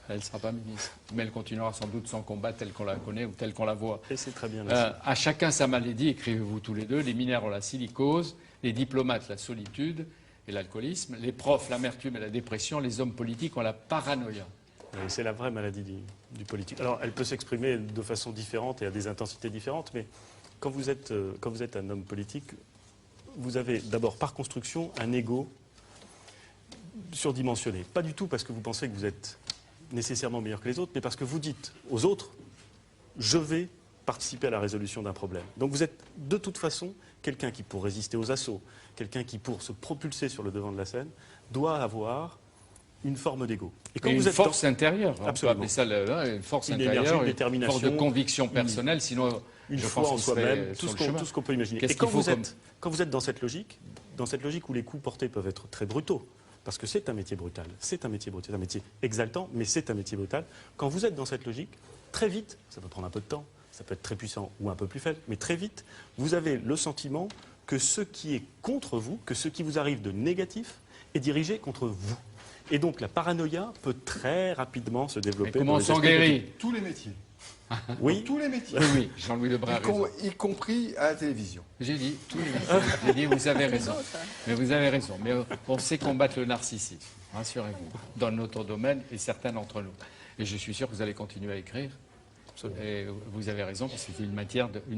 elle ne sera pas ministre. Mais elle continuera sans doute son combat tel qu'on la connaît ou tel qu'on la voit. Et c'est très bien. Merci. À chacun sa maladie, écrivez-vous tous les deux. Les mineurs ont la silicose, les diplomates la solitude et l'alcoolisme, les profs l'amertume et la dépression, les hommes politiques ont la paranoïa. Et c'est la vraie maladie du politique. Alors, elle peut s'exprimer de façon différente et à des intensités différentes, mais quand vous êtes un homme politique, vous avez d'abord par construction un ego surdimensionné. Pas du tout parce que vous pensez que vous êtes nécessairement meilleur que les autres, mais parce que vous dites aux autres, je vais participer à la résolution d'un problème. Donc vous êtes de toute façon quelqu'un qui, pour résister aux assauts, quelqu'un qui, pour se propulser sur le devant de la scène, doit avoir une forme d'ego. Et une force intérieure, on peut Absolument. appeler ça une force Une intérieure, énergie, une une détermination, force de conviction personnelle, sinon une je foi pense en qu'on serait soi-même, sur tout le chemin. ce qu'on peut imaginer. Qu'est-ce Et quand qu'il faut vous êtes dans cette logique où les coups portés peuvent être très brutaux, parce que c'est un métier brutal, c'est un métier exaltant, mais c'est un métier brutal. Quand vous êtes dans cette logique, très vite, ça peut prendre un peu de temps, ça peut être très puissant ou un peu plus faible, mais très vite, vous avez le sentiment que ce qui est contre vous, que ce qui vous arrive de négatif, est dirigé contre vous. Et donc la paranoïa peut très rapidement se développer. Mais comment dans on les s'en esprits guérit? politiques. Tous les métiers. Oui, Tous les métiers. Oui, oui, Jean-Louis Lebrun a raison. Y compris à la télévision. J'ai dit, tous les métiers. J'ai dit, vous avez raison. Mais vous avez raison. Mais on sait combattre le narcissisme, rassurez-vous, dans notre domaine et certains d'entre nous. Et je suis sûr que vous allez continuer à écrire. Et vous avez raison, parce que c'est une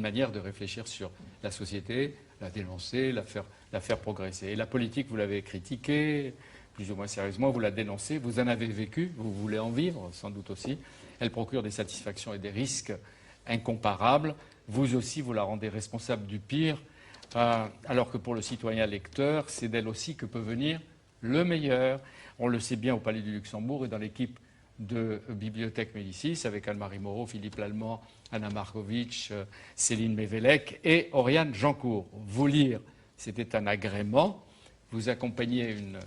manière de réfléchir sur la société, la dénoncer, la faire progresser. Et la politique, vous l'avez critiquée, plus ou moins sérieusement, vous la dénoncez, vous en avez vécu, vous voulez en vivre, sans doute aussi. Elle procure des satisfactions et des risques incomparables. Vous aussi, vous la rendez responsable du pire, alors que pour le citoyen lecteur, c'est d'elle aussi que peut venir le meilleur. On le sait bien au Palais du Luxembourg et dans l'équipe de Bibliothèque Médicis, avec Anne-Marie Moreau, Philippe Lallemand, Anna Markovitch, Céline Mévélec et Oriane Jancourt. Vous lire, c'était un agrément. Vous accompagnez une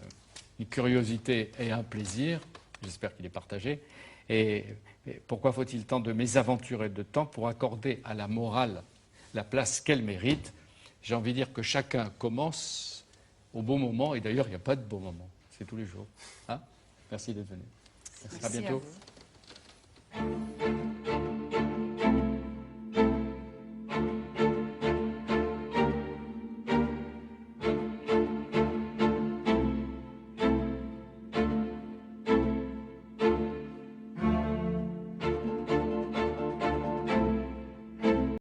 curiosité et un plaisir. J'espère qu'il est partagé. Et pourquoi faut-il tant de mésaventures et de temps pour accorder à la morale la place qu'elle mérite? J'ai envie de dire que chacun commence au bon moment. Et d'ailleurs, il n'y a pas de bon moment. C'est tous les jours. Hein? Merci d'être venu. À Merci bientôt. à vous.